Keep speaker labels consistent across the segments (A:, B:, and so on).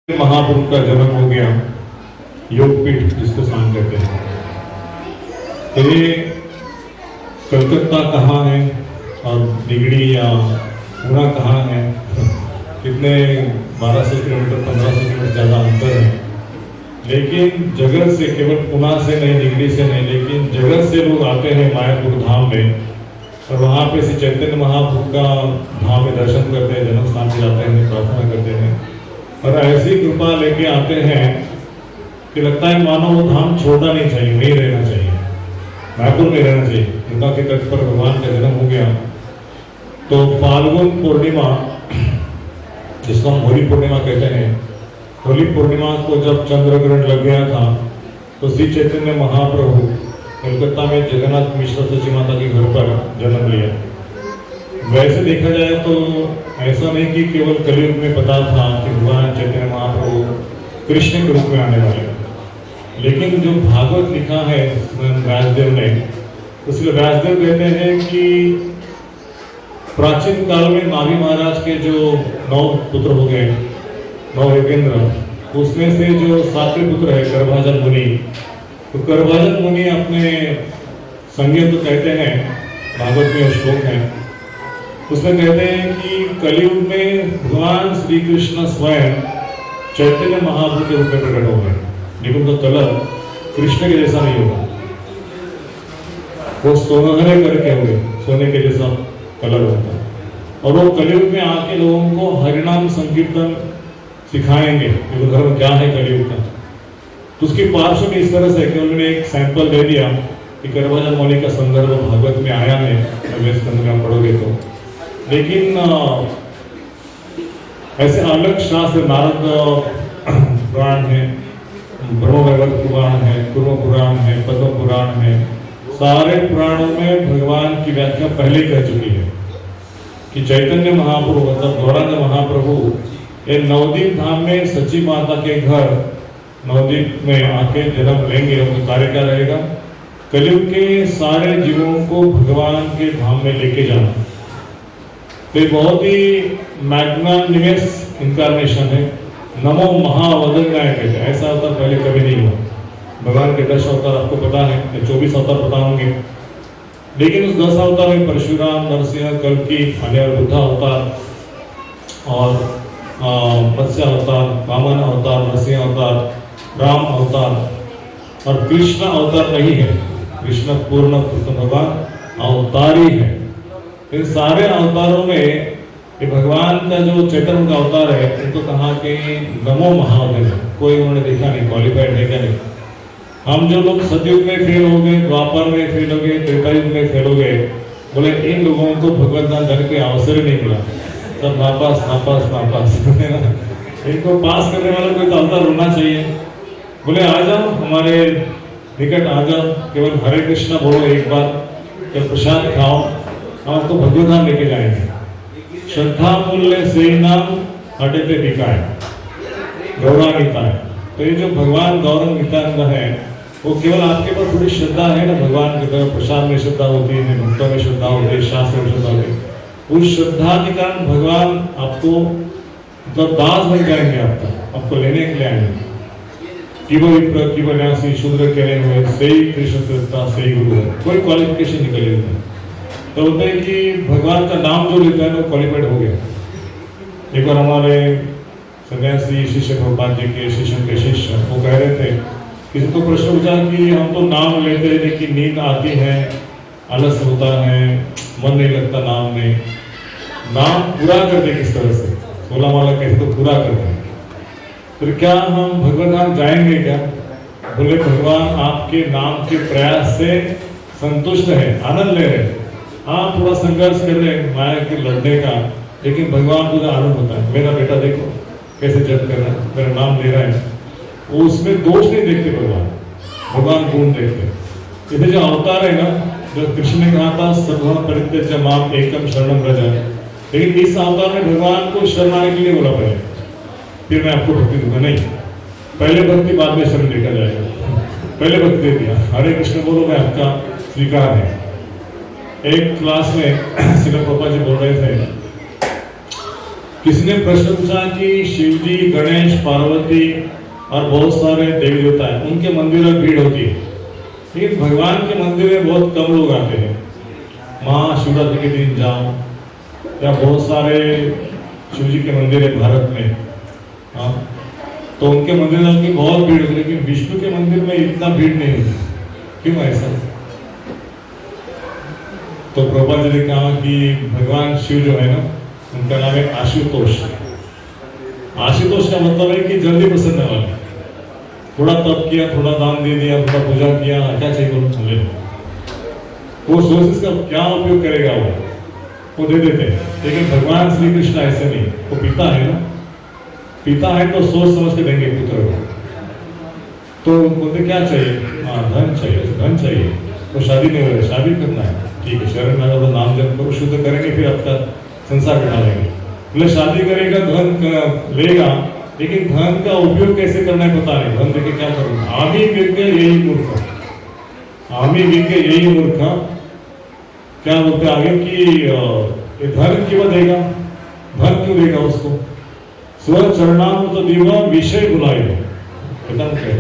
A: महापुरुष का जन्म हो गया, योगपीठ जिसको सांग कहते हैं। तो ये कलकत्ता कहाँ है और निगड़ी या पुणे कहाँ है, कितने 1200 किलोमीटर 1500 किलोमीटर ज़्यादा अंतर है। लेकिन जगत से, केवल पुणे से नहीं, निगड़ी से नहीं, लेकिन जगत से लोग आते हैं मायापुर धाम में और वहाँ पे श्री चैतन्य महाप्रभु का धाम में दर्शन करते हैं, जन्म स्थान पे जाते हैं, प्रार्थना करते हैं और ऐसी कृपा लेके आते हैं कि लगता है मानो वो धाम छोड़ना नहीं चाहिए, वहीं रहना चाहिए, मायापुर में रहना चाहिए। गंगा के तट पर भगवान का जन्म हो गया। तो फाल्गुन पूर्णिमा, जिसको हम होली पूर्णिमा कहते हैं, होली पूर्णिमा को जब चंद्र ग्रहण लग गया था तो श्री चैतन्य महाप्रभु कलकत्ता में जगन्नाथ मिश्र सची माता के घर पर जन्म लिया। वैसे देखा जाए तो ऐसा नहीं कि केवल कलयुग में पता था कि भगवान चैतन्य महाप्रभु कृष्ण के रूप में आने वाले, लेकिन जो भागवत लिखा है व्यासदेव ने, उसमें व्यासदेव कहते हैं कि प्राचीन काल में नाभि महाराज के जो 9 पुत्र हो गए, 9 योगेंद्र, उसमें से जो 7वें पुत्र है करभाजन मुनि, तो करभाजन मुनि अपने संज्ञा तो कहते हैं, भागवत में श्लोक है, उसमें कहते हैं कि कलयुग में भगवान श्री कृष्ण स्वयं चैतन्य महाप्रभु के रूप में प्रकट हो गए, लेकिन तो कलर कृष्ण के जैसा नहीं होगा, वो सोनहरे करके होंगे, सोने के जैसा कलर होता है। और वो कलयुग में आके लोगों को हरिनाम संकीर्तन सिखाएंगे कि वो धर्म क्या है कलयुग का। तो उसकी पार्श्व में इस तरह से कि उन्होंने एक सैंपल दे दिया कि करभाजन मौली का संदर्भ भागवत में आया है, अगले स्कंद में आप पढ़ोगे तो। लेकिन ऐसे अलग शास्त्र, नारद पुराण है, ब्रह्मवैवर्त पुराण है, कुर्म पुराण है, पद्म पुराण है, सारे पुराणों में भगवान की व्याख्या पहले ही कह चुकी है कि चैतन्य महाप्रभु मतलब गौरांग महाप्रभु ये नवदीप धाम में सची माता के घर नवदीप में आके जन्म लेंगे। उनका कार्य क्या रहेगा? कलयुग के सारे जीवों को भगवान के धाम में लेके जाना। तो बहुत ही मैग्नानिमस इनकारनेशन है। नमो महावदन्याय कहते हैं, ऐसा अवतार पहले कभी नहीं हुआ। भगवान के 10 अवतार आपको पता है, 24 अवतार पता होंगे, लेकिन उस 10 अवतार में परशुराम, नरसिंह, कल्कि, अन्य बुद्ध अवतार और मत्स्य अवतार, वामन अवतार, नरसिंह अवतार, राम अवतार और कृष्ण अवतार नहीं है। कृष्ण पूर्ण भगवान अवतार ही है। इन सारे अवतारों में ये भगवान का जो चैतन्य का अवतार है, उनको कहा कि नमो महावदन्याय। कोई उन्होंने देखा नहीं, क्वालिफाइड है क्या नहीं। हम जो लोग सतयुग में फेल हो गए, द्वापर में फेल हो गए, त्रेतायुग में फेल हो गए, बोले इन लोगों को भगवत दान करने के अवसर ही नहीं मिला, सब नापास नापास नापास। इनको पास करने वाला कोई तो अवतार होना चाहिए। बोले आ जाओ हमारे निकट आ जाओ, केवल हरे कृष्णा बोलो एक बार, जब प्रसाद खाओ, आपको भगवत धाम लेके जाएंगे। श्रद्धा मूल्य से नाम हटते बिकाए, गौरांगिता है। तो ये जो भगवान गौरंग नित्यानंद है, वो केवल आपके पास थोड़ी श्रद्धा है ना, भगवान की तरफ प्रसाद में श्रद्धा होती है, भक्तों में श्रद्धा होती है, शास्त्र में श्रद्धा होती है। उस श्रद्धा के कारण भगवान आपको मतलब दास बन जाएंगे, आपको लेने के लिए आएंगे। की बन्यासी शूद्र कहने हुए सही कृष्ण श्रद्धा सही गुरु है, कोई क्वालिफिकेशन निकले नहीं। तो होता है कि भगवान का नाम जो लेता है वो क्वालिफाइड हो गया। एक बार हमारे सन्यासी शिष्य भगवान जी के शिष्यों के शिष्य वो कह रहे थे, किसी को प्रश्न पूछा कि हम तो नाम लेते हैं लेकिन नींद आती है, आलस होता है, मन नहीं लगता नाम में, नाम पूरा करते किस तरह से? 16 माला कैसे तो पूरा करते हैं। फिर क्या हम भगवत धाम जाएंगे क्या? बोले भगवान आपके नाम के प्रयास से संतुष्ट है, आनंद ले रहे। हाँ, थोड़ा संघर्ष कर रहे हैं माया के लड़ने का, लेकिन भगवान को आनंद होता है। मेरा बेटा देखो कैसे जप कर रहा है, मेरा नाम ले रहा है, वो उसमें दोष नहीं देखते भगवान गुण देखते। इधर जो अवतार है ना, जो कृष्ण ने कहा था सर्वधर्म परित्यज्य माम एकम शरणम व्रज, लेकिन इस अवतार में भगवान को शरण आने के लिए बोला पहले, फिर मैं आपको भक्ति दूंगा। नहीं, पहले भक्ति बाद में शरण देखा जाएगा, पहले भक्ति दे दिया, हरे कृष्ण बोलो मैं आपका स्वीकार है। एक क्लास में श्रील प्रभुपाद जी बोल रहे थे किसी ने प्रश्न पूछा कि शिव जी, गणेश, पार्वती और बहुत सारे देवी देवता हैं, उनके मंदिर में भीड़ होती है, लेकिन भगवान के मंदिर में बहुत कम लोग आते हैं। महाशिवरात्रि के दिन जाओ या बहुत सारे शिव जी के मंदिर है भारत में, हाँ, तो उनके मंदिर में बहुत भीड़ होती है, लेकिन विष्णु के मंदिर में इतना भीड़ नहीं होती। क्यों ऐसा? तो प्रभुपाद जी ने कहा कि भगवान शिव जो है ना, उनका नाम है आशुतोष। आशुतोष का मतलब है कि जल्दी प्रसन्न वाले। थोड़ा तप किया, थोड़ा दान दे दिया, थोड़ा पूजा किया, क्या चाहिए बोलो, ले लो। वो सोर्सेस का क्या उपयोग करेगा वो दे देते हैं। लेकिन भगवान श्री कृष्ण ऐसे नहीं, वो पिता है ना, पिता है तो सोच समझ के देंगे पुत्र को। तो बोलते क्या चाहिए? हाँ, धन चाहिए, धन चाहिए। तो शादी नहीं हो रही, शादी करना है, ठीक है, शरण में तो नाम जप करो, शुद्ध करेंगे, फिर आपका संसार बिठा लेंगे। बोले शादी करेगा, धन लेगा, लेकिन धन का उपयोग कैसे करना है पता नहीं। धन देके क्या करूँगा? आमी विज्ञ यही मूर्ख, आमी विज्ञ यही मूर्ख। क्या बोलते आगे कि धन क्यों देगा? धन क्यों देगा उसको? स्व चरणाम तो दीवा विषय बुलाए, एकदम कहे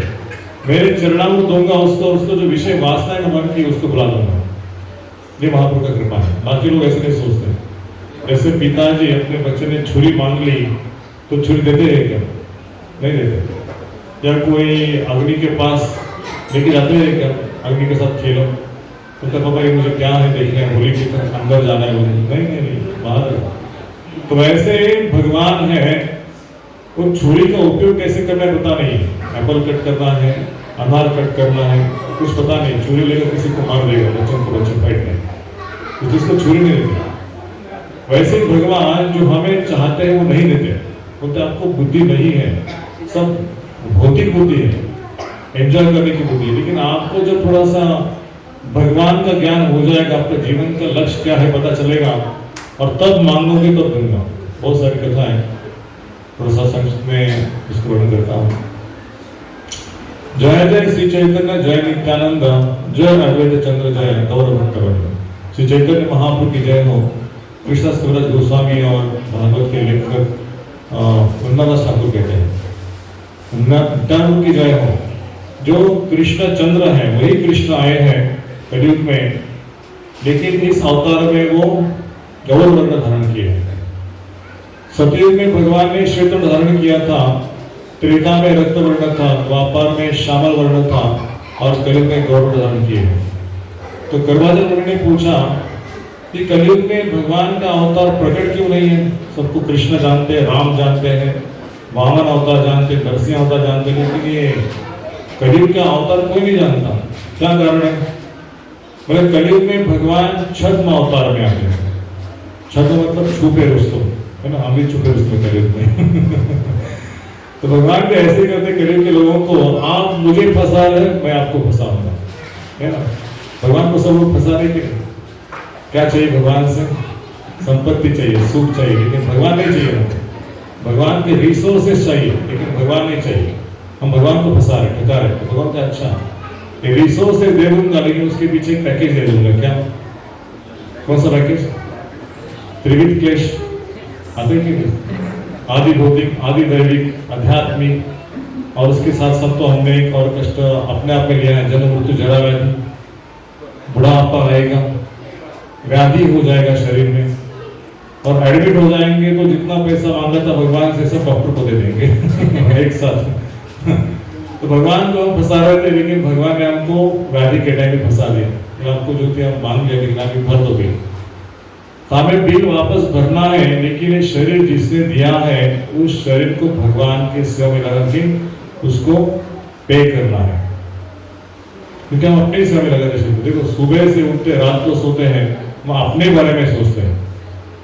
A: मेरे चरणाम दूंगा उसको जो विषय वासना है मन की, उसको बुला दूंगा। ये महाप्रभु का कृपा है। बाकी लोग ऐसे नहीं सोचते। जैसे पिताजी अपने बच्चे ने छुरी मांग ली तो छुरी देते हैं क्या? नहीं देते। या कोई अग्नि के पास लेके जाते हैं क्या? अग्नि के साथ खेलो तो क्या पापा ये मुझे क्या है देखना है, होली के अंदर जाना है? नहीं, बाहर। तो वैसे भगवान है, वो छुरी का उपयोग कैसे करना है पता नहीं। एप्पल कट करना है, अनार कट करना है, कुछ पता नहीं। छुरी लेकर किसी को मार देगा, बच्चे फाइट नहीं, तो जिसको छुरी नहीं देती। वैसे भगवान जो हमें चाहते हैं वो नहीं देते। बोलते आपको बुद्धि नहीं है, सब भौतिक बुद्धि है, एंजॉय करने की बुद्धि है, लेकिन आपको जब थोड़ा सा भगवान का ज्ञान हो जाएगा, आपका जीवन का लक्ष्य क्या है पता चलेगा, और तब मांगोगे तो दूंगा। बहुत सारी कथा है, थोड़ा सा संक्षिप्त में इसको वर्णन करता हूँ। जय जय श्री चैतन्य, जय नित्यानंद, जय अद्वैत चंद्र, जय गौर भक्तवृंद। श्री चैतन्य महाप्रभु की जय हो। कृष्णदास कविराज गोस्वामी और भागवत के लेखक वृंदादास ठाकुर कहते हैं नित्यानंद की जय हो। जो कृष्ण चंद्र है वही कृष्ण आए हैं कलयुग में, लेकिन इस अवतार में वो गौर वर्ण धारण किए हैं। सतयुग में भगवान ने श्वेत वर्ण धारण किया था, त्रेता में रक्त वर्ण था, द्वापर में श्यामल वर्ण था, और कलयुग में गौर वर्ण धारण किए हैं। तो करवाचल मुनि ने पूछा कि कलयुग में भगवान का अवतार प्रकट क्यों नहीं है? सबको कृष्ण जानते हैं, राम जानते हैं, वामन अवतार जानते हैं, नरसिंह अवतार जानते हैं, लेकिन ये कलयुग का अवतार कोई नहीं जानता। क्या कारण है? बोले कलयुग में भगवान छद्म अवतार में आते हैं। छद्म मतलब छुपे रुस्तम, है ना, हम भी छुपे रुस्तम कलयुग में। तो भगवान भी ऐसे करते कलयुग के लोगों को, आप मुझे फंसा रहे, मैं आपको फंसाऊंगा, है ना। भगवान को सब लोग फंसा रहे कि क्या चाहिए भगवान से? संपत्ति चाहिए, सुख चाहिए, लेकिन भगवान नहीं चाहिए। भगवान के रिसोर्सेस चाहिए, लेकिन भगवान नहीं चाहिए। हम भगवान को फंसा रहे, ठगा रहे। तो भगवान का अच्छा रिसोर्सेस दे दूंगा, लेकिन उसके पीछे एक पैकेज दे दूंगा। क्या? कौन सा पैकेज? त्रिविध क्लेश आते कि आदि भौतिक, आदि दैविक, आध्यात्मिक, और उसके साथ साथ तो हमने एक और कष्ट अपने आप में लिया है, जन्म मृत्यु जरा व्याधि, बुढ़ापा आएगा, व्याधि हो जाएगा शरीर में, और एडमिट हो जाएंगे तो जितना पैसा मांगा था भगवान से सब डॉक्टर को दे देंगे एक साथ। तो भगवान को हम फंसा रहे थे, लेकिन भगवान ने हमको व्याधि के टाइम में फंसा दिया। आपको जो थे हम मांग लिया, लेकिन अभी भर दोगे, तो हमें बिल वापस भरना है, लेकिन ये शरीर जिसने दिया है उस शरीर को भगवान के सेवा में लगा के उसको पे करना है। क्योंकि हम अपने सेवा में लगा के, देखो सुबह से उठते रात को सोते हैं, हम अपने बारे में सोचते हैं,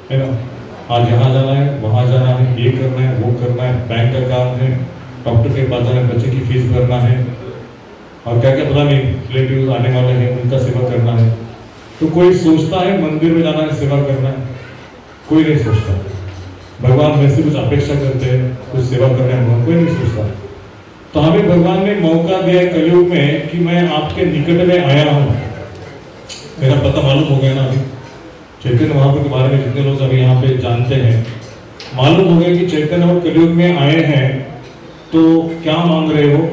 A: है ना। आज यहाँ जाना है, वहाँ जाना है, ये करना है, वो करना है, बैंक का काम है, डॉक्टर के पास जाना है, बच्चे की फीस भरना है, और क्या क्या पता नहीं रिलेटिव आने वाले हैं, उनका सेवा करना है। तो कोई सोचता है मंदिर में जाना है, सेवा करना है? कोई नहीं सोचता। भगवान वैसे कुछ अपेक्षा करते हैं, कुछ सेवा करना है, कोई नहीं सोचता। तो हमें भगवान ने मौका दिया कलयुग में कि मैं आपके निकट में आया हूँ। मेरा पता मालूम हो गया ना अभी। चैतन्य महाप्रभु के बारे में जितने लोग अभी यहाँ पे जानते हैं, मालूम हो गया कि चैतन्य और कलयुग में आए हैं, तो क्या मांग रहे हो?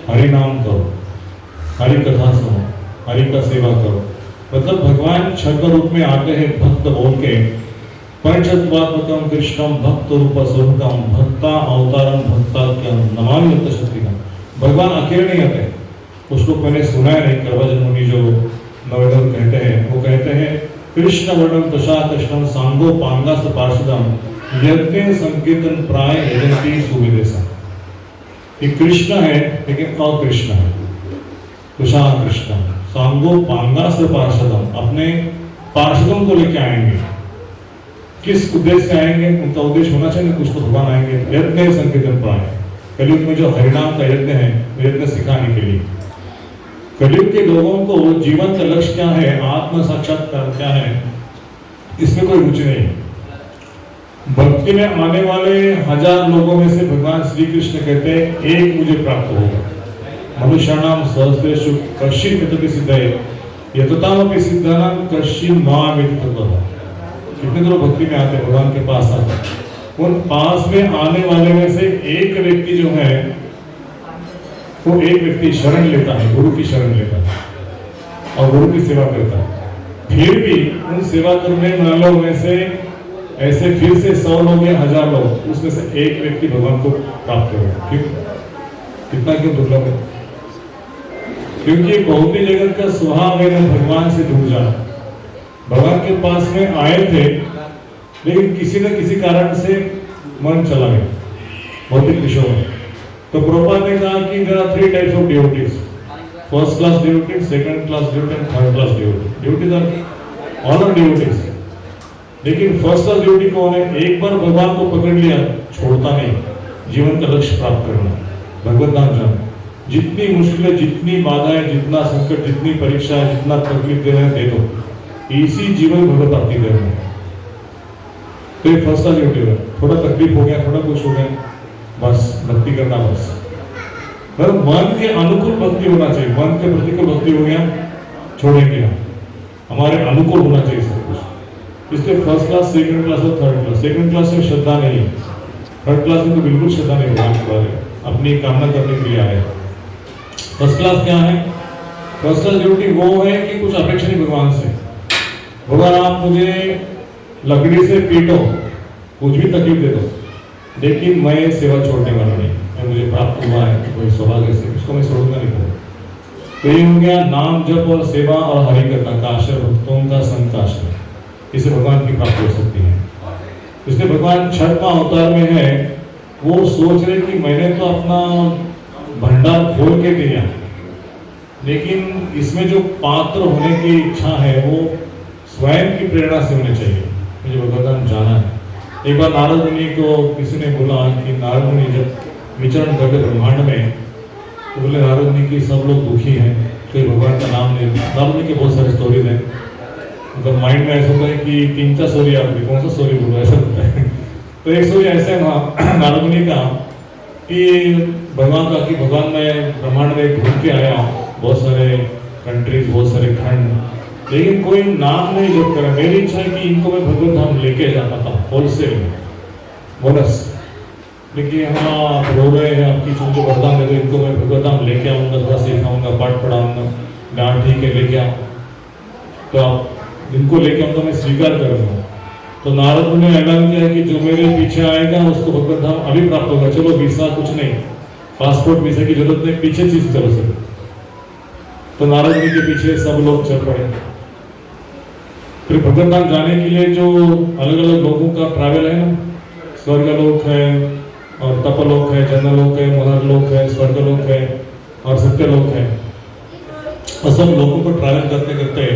A: हरि नाम करो, हरि कथा सुनो, हरि का सेवा करो। मतलब भगवान छद्म रूप में आते हैं भक्त बोल के, पंचतत्वात्मकम कृष्णम भक्त रूप स्वरूपम भक्ता अवतारम भक्ताख्यम नमामि भक्त शक्तिकम। भगवान अकेले नहीं आते, उसको मैंने सुना है नहीं, करवाचौथ मुनि जो नवोदय कहते हैं, वो कहते हैं कृष्ण वर्णम तशा कृष्णम सांगो पांगास पार्षदम यज्ञ संकीर्तन प्राय यजंती सुविदेशा। ये कृष्ण है लेकिन अकृष्ण है, तुषा कृष्ण सांगो पांगास पार्षदम, अपने पार्षदों को लेके आएंगे। किस उद्देश्य से आएंगे? उनका उद्देश्य होना चाहिए कुछ तो भगवान आएंगे यज्ञ संकीर्तन प्राय। कलयुग में जो हरिनाम का यज्ञ है, यज्ञ सिखाने के लिए। कलयुग के लोगों को जीवन का लक्ष्य क्या है, आत्म साक्षात्कार क्या है, इसमें कोई रुचि नहीं। भक्ति में आने वाले 1000 लोगों में से भगवान श्री कृष्ण कहते हैं एक मुझे प्राप्त होगा। मनुष्याणाम सहस्रेषु कश्चित् यतति सिद्धये यततामपि सिद्धानां कश्चित् मामेति तत्त्वतः। कितने लोग भक्ति में आते हैं, भगवान के पास आते हैं, उन पास में आने वाले में से एक व्यक्ति जो है वो एक व्यक्ति शरण लेता है, गुरु की शरण लेता है और गुरु की सेवा करता है। फिर भी उन सेवा करने वालों में से ऐसे फिर से 100 लोग या 1000 लोग, उसमें से एक व्यक्ति भगवान को प्राप्त होगा। क्यों? कितना क्यों दुर्लभ है? क्योंकि भौतिक जगत का स्वभाव है भगवान से दूर जाना। भगवान के पास में आए थे लेकिन किसी न किसी कारण से मन चला गया भौतिक विषयों में। तो प्रभुपाद ने कहा कि there are 3 types of devotees, first class devotees, second class devotees, third class devotees. Devotees are all are devotees. लेकिन फर्स्ट क्लास डिवोटी कौन है? एक बार भगवान को पकड़ लिया, छोड़ता नहीं, जीवन का लक्ष्य प्राप्त करना, भगवत नाम जान। जितनी मुश्किलें, जितनी बाधाएं, जितना संकट, जितनी परीक्षा, जितना तकलीफ दे रहे हैं दे दो, इसी जीवन भगवत प्राप्ति करना है। तो ये फर्स्ट क्लास ड्यूटी है। थोड़ा तकलीफ हो गया, थोड़ा कुछ हो गया, बस भक्ति करना बस। पर मन के अनुकूल भक्ति होना चाहिए। मन के प्रतिकूल भक्ति हो गया, छोड़ेंगे हम, हमारे अनुकूल होना चाहिए सब कुछ। इसलिए फर्स्ट क्लास, सेकंड क्लास और थर्ड क्लास। सेकंड क्लास में श्रद्धा नहीं है, थर्ड क्लास में तो बिल्कुल श्रद्धा नहीं, भगवान के बारे में अपनी कामना करने के लिए आए। फर्स्ट क्लास क्या है? फर्स्ट क्लास ड्यूटी वो है कि कुछ अपेक्षा नहीं भगवान से। भगवान आप मुझे लकड़ी से पीटो, कुछ भी तकलीफ दे दो, लेकिन मैं सेवा छोड़ने वाला नहीं। मैं मुझे प्राप्त हुआ है तो कोई सौभाग्य से, उसको मैं छोड़ूंगा नहीं करूँ। तो ये हो गया नाम जप और सेवा और हरि करना का आश्रय, भक्तों का संग का आश्रय। इससे भगवान की प्राप्ति हो सकती है। इसलिए भगवान छठवां अवतार में है, वो सोच रहे कि मैंने तो अपना भंडार खोल के दिया, लेकिन इसमें जो पात्र होने की इच्छा है वो स्वयं की प्रेरणा से होनी चाहिए। मुझे भगवान जाना है। एक बार नारद मुनि को किसी ने बोला कि नारद मुनि जब विचरण करते ब्रह्मांड में, तो बोले नारद मुनि की सब लोग दुखी हैं, कोई भगवान का नाम नहीं। नारद मुनि के बहुत सारे स्टोरीज हैं, मतलब माइंड में ऐसा होता है कि 3-4 स्टोरी, आपकी कौन सा स्टोरी बोलो, ऐसा होता है। तो एक स्टोरी ऐसा है वहाँ नारद मुनि का कि भगवान का कि भगवान मैं ब्रह्मांड में घूम के आया, बहुत सारे कंट्रीज, बहुत सारे खंड, लेकिन कोई नाम नहीं जप करा। मेरी इच्छा है कि इनको मैं भगवत धाम लेके जाता था होलसेल में, बोनस। लेकिन यहाँ आप रो रहे हैं, आपकी चीजों वरदान दे दो, इनको मैं भगवत धाम लेके आऊँगा, थोड़ा सिखाऊंगा, पाठ पढ़ाऊंगा, डांट ठीक है लेके आओ, तो आप इनको लेके आऊँगा, मैं स्वीकार करूँगा। तो नारद मुनि ने ऐलान किया कि जो मेरे पीछे आएगा उसको भगवत धाम अभी प्राप्त होगा। चलो वीसा कुछ नहीं, पासपोर्ट वीसा की जरूरत नहीं, पीछे चीज चलो सर। तो नारद मुनि के पीछे सब लोग चल पड़े। फिर भगवत धाम जाने के लिए जो अलग अलग लोगों का ट्रैवल है ना, स्वर्गलोक है और तपलोक है, जनलोक है, मनरलोक है, स्वर्गलोक है और सत्यलोक है। और सब लोगों को ट्रैवल करते करते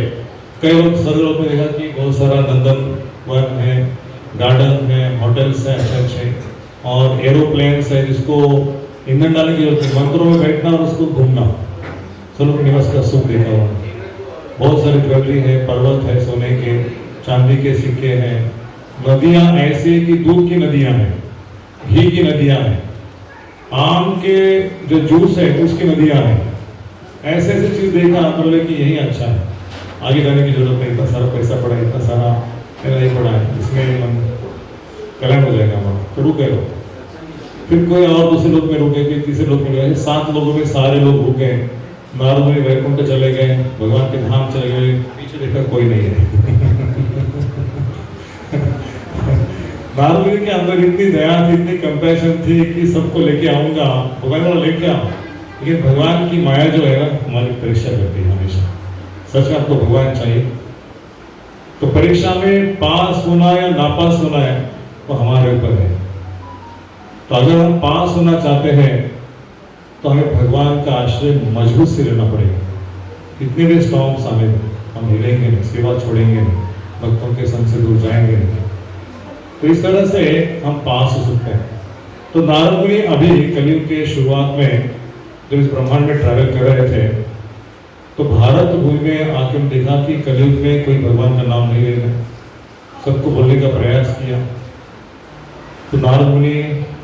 A: कई लोग स्वर्गलोक में देखा कि बहुत सारा नंदन वन है, गार्डन है, होटल्स है अच्छे अच्छे, और एरोप्लेन्स है जिसको ईंधन डालने की जरूरत है, मंदिरों में बैठना और उसको घूमना, सब निवास का सुख देखा हुआ। बहुत सारी ज्वेलरी है, पर्वत है, सोने के चांदी के सिक्के हैं, नदियां ऐसे कि दूध की नदियां हैं, घी की नदियां हैं, आम के जो जूस है उसकी नदियां हैं। ऐसे ऐसे चीज देखा, बोले कि यही अच्छा है, आगे जाने की जरूरत नहीं, इतना सारा पैसा पड़ा, इतना सारा नहीं पड़ा है, इसमें कल्याण हो जाएगा हमारा, तो रुके रहो। फिर कोई और दूसरे लोग में रुके, फिर तीसरे लोग में गए, 7 लोगों में सारे लोग रुके। नारद मुनि वैकुंठ चले गए, भगवान के धाम चले गए, पीछे देखा कोई नहीं है। नारद मुनि के अंदर इतनी दया थी, इतनी कंपैशन थी कि सबको लेके आऊंगा, भगवान वाला लेके आओ। लेकिन भगवान की माया जो है ना, हमारी परीक्षा करती है हमेशा। सच में आपको भगवान चाहिए तो परीक्षा में पास होना या नापास होना है वो हमारे ऊपर है। तो अगर हम पास होना चाहते हैं तो हमें भगवान का आश्रय मजबूत से लेना पड़ेगा। कितने भी स्टॉर्म्स आने हम हिलेंगे नहीं, सेवा छोड़ेंगे नहीं, भक्तों के संग से दूर जाएंगे नहीं। तो इस तरह से हम पास हो सकते हैं। तो नारद मुनि अभी कलयुग के शुरुआत में जब इस ब्रह्मांड में ट्रैवल कर रहे थे तो भारत भूमि में आके देखा कि कलयुग में कोई भगवान का नाम नहीं ले रहे, सबको बोलने का प्रयास किया। तो नारद मुनि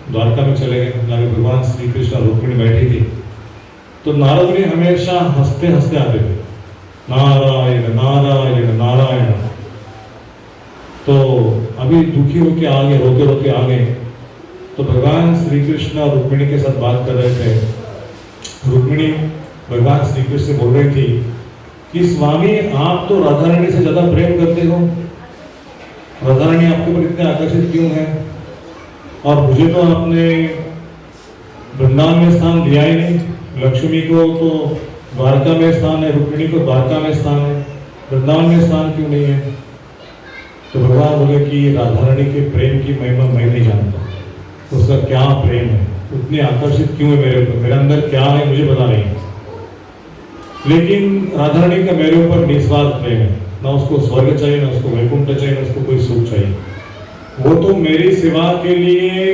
A: द्वारका में चले गए, जहाँ भगवान श्री कृष्ण रुक्मिणी बैठी थी। तो नारद मुनि हमेशा हंसते हंसते आते थे, नारायण नारायण नारायण। तो अभी दुखी होके आ गए, रोते रोते आ गए। तो भगवान श्री कृष्ण रुक्मिणी के साथ बात कर रहे थे। रुक्मिणी भगवान श्री कृष्ण से बोल रही थी कि स्वामी आप तो राधा रानी से ज्यादा प्रेम करते हो, राधा रानी आपके ऊपर इतने आकर्षित क्यों है? और मुझे तो आपने वृंदावन में स्थान दिया ही नहीं। लक्ष्मी को तो द्वारका में स्थान है, रुक्मिणी को द्वारका में स्थान है, वृंदावन में स्थान क्यों नहीं है? तो भगवान बोले कि राधा रानी के प्रेम की महिमा मैं नहीं जानता, उसका क्या प्रेम है, उतनी आकर्षित क्यों है मेरे ऊपर, मेरे अंदर क्या है मुझे पता नहीं। लेकिन राधा रानी का मेरे ऊपर निस्वार्थ प्रेम है, ना उसको स्वर्ग चाहिए, ना उसको वैकुंठ चाहिए, ना उसको कोई सुख चाहिए। वो तो मेरी सेवा के लिए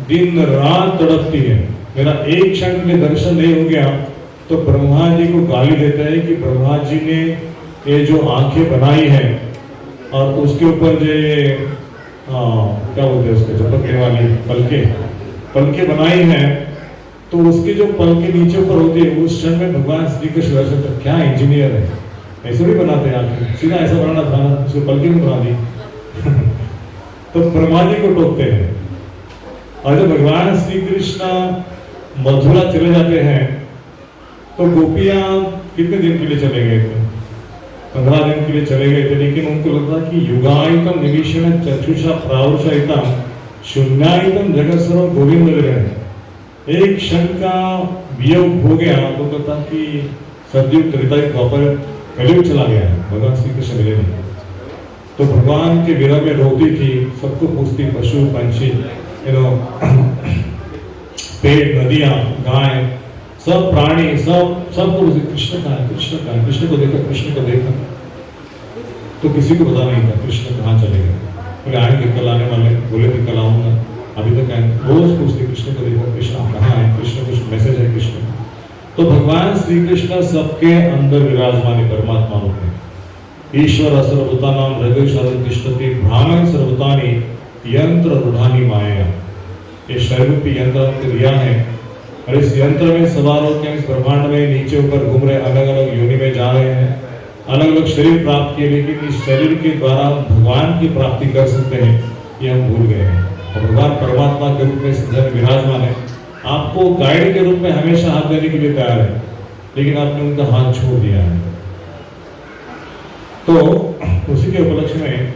A: दिन रात तड़पती है। मेरा एक क्षण के लिए दर्शन नहीं हो गया तो ब्रह्मा जी को गाली देता है कि ब्रह्मा जी ने ये जो आंखें बनाई है और उसके ऊपर जो क्या बोलते हैं उसको, झपकने वाली पलके बनाई है, तो उसके जो पलके नीचे ऊपर होती है उस क्षण में भगवान श्री कृष्ण दर्शन कर, क्या इंजीनियर है, ऐसे भी बनाते हैं आंखें, सीधा ऐसा बनाना था ना, उसको पलके में बना दी। तो ब्रह्मा जी को टोकते हैं। और जब भगवान श्री कृष्ण मथुरा चले जाते हैं तो गोपियां कितने दिन के लिए चले गए थे? 15 दिन के लिए चले गए थे। लेकिन उनको लगता कि युगायितम निवीक्षण चक्षुषा प्रावुषायितम शून्यायितम जगत सर्व गोविंद विरह। एक क्षण का वियोग हो गया तो कहता कि सतयुग त्रेतायुग द्वापर कलयुग चला गया, भगवान श्री कृष्ण मिले नहीं। तो भगवान के विरह में रोती थी, सबको पूछती, पशु पंछी, पेड़, नदियां, गाय, सब प्राणी, सब कृष्ण का है, कृष्ण का है, कृष्ण को देखा, कृष्ण को देखा। तो किसी को पता नहीं था कृष्ण कहाँ चले गए। बोले आएंगे कल, आने वाले, बोले थे कल आऊंगा, अभी तक आए। रोज पूछते कृष्ण को देखा, कृष्ण कहाँ है, कृष्ण कुछ मैसेज है कृष्ण। तो भगवान श्री कृष्ण सबके अंदर विराजमान है, परमात्मा रूप में। ईश्वर सर्वभूतानां हृदय शरण तिष्ठति ब्राह्मण सर्वभूतानि यंत्र रूढ़ानि माया। ये शरीर रूपी यंत्र हमको दिया है और इस यंत्र में सवार होकर इस ब्रह्मांड में नीचे ऊपर घूम रहे, अलग अलग योनि में जा रहे हैं, अलग अलग शरीर प्राप्त किए। लेकिन इस शरीर के द्वारा हम भगवान की प्राप्ति कर सकते हैं ये हम भूल गए हैं। और भगवान परमात्मा के रूप में इस घर विराजमान है, आपको गाइड के रूप में हमेशा हाथ देने के लिए तैयार है, लेकिन आपने उनका हाथ छोड़ दिया है। तो उसी के उपलक्ष्य में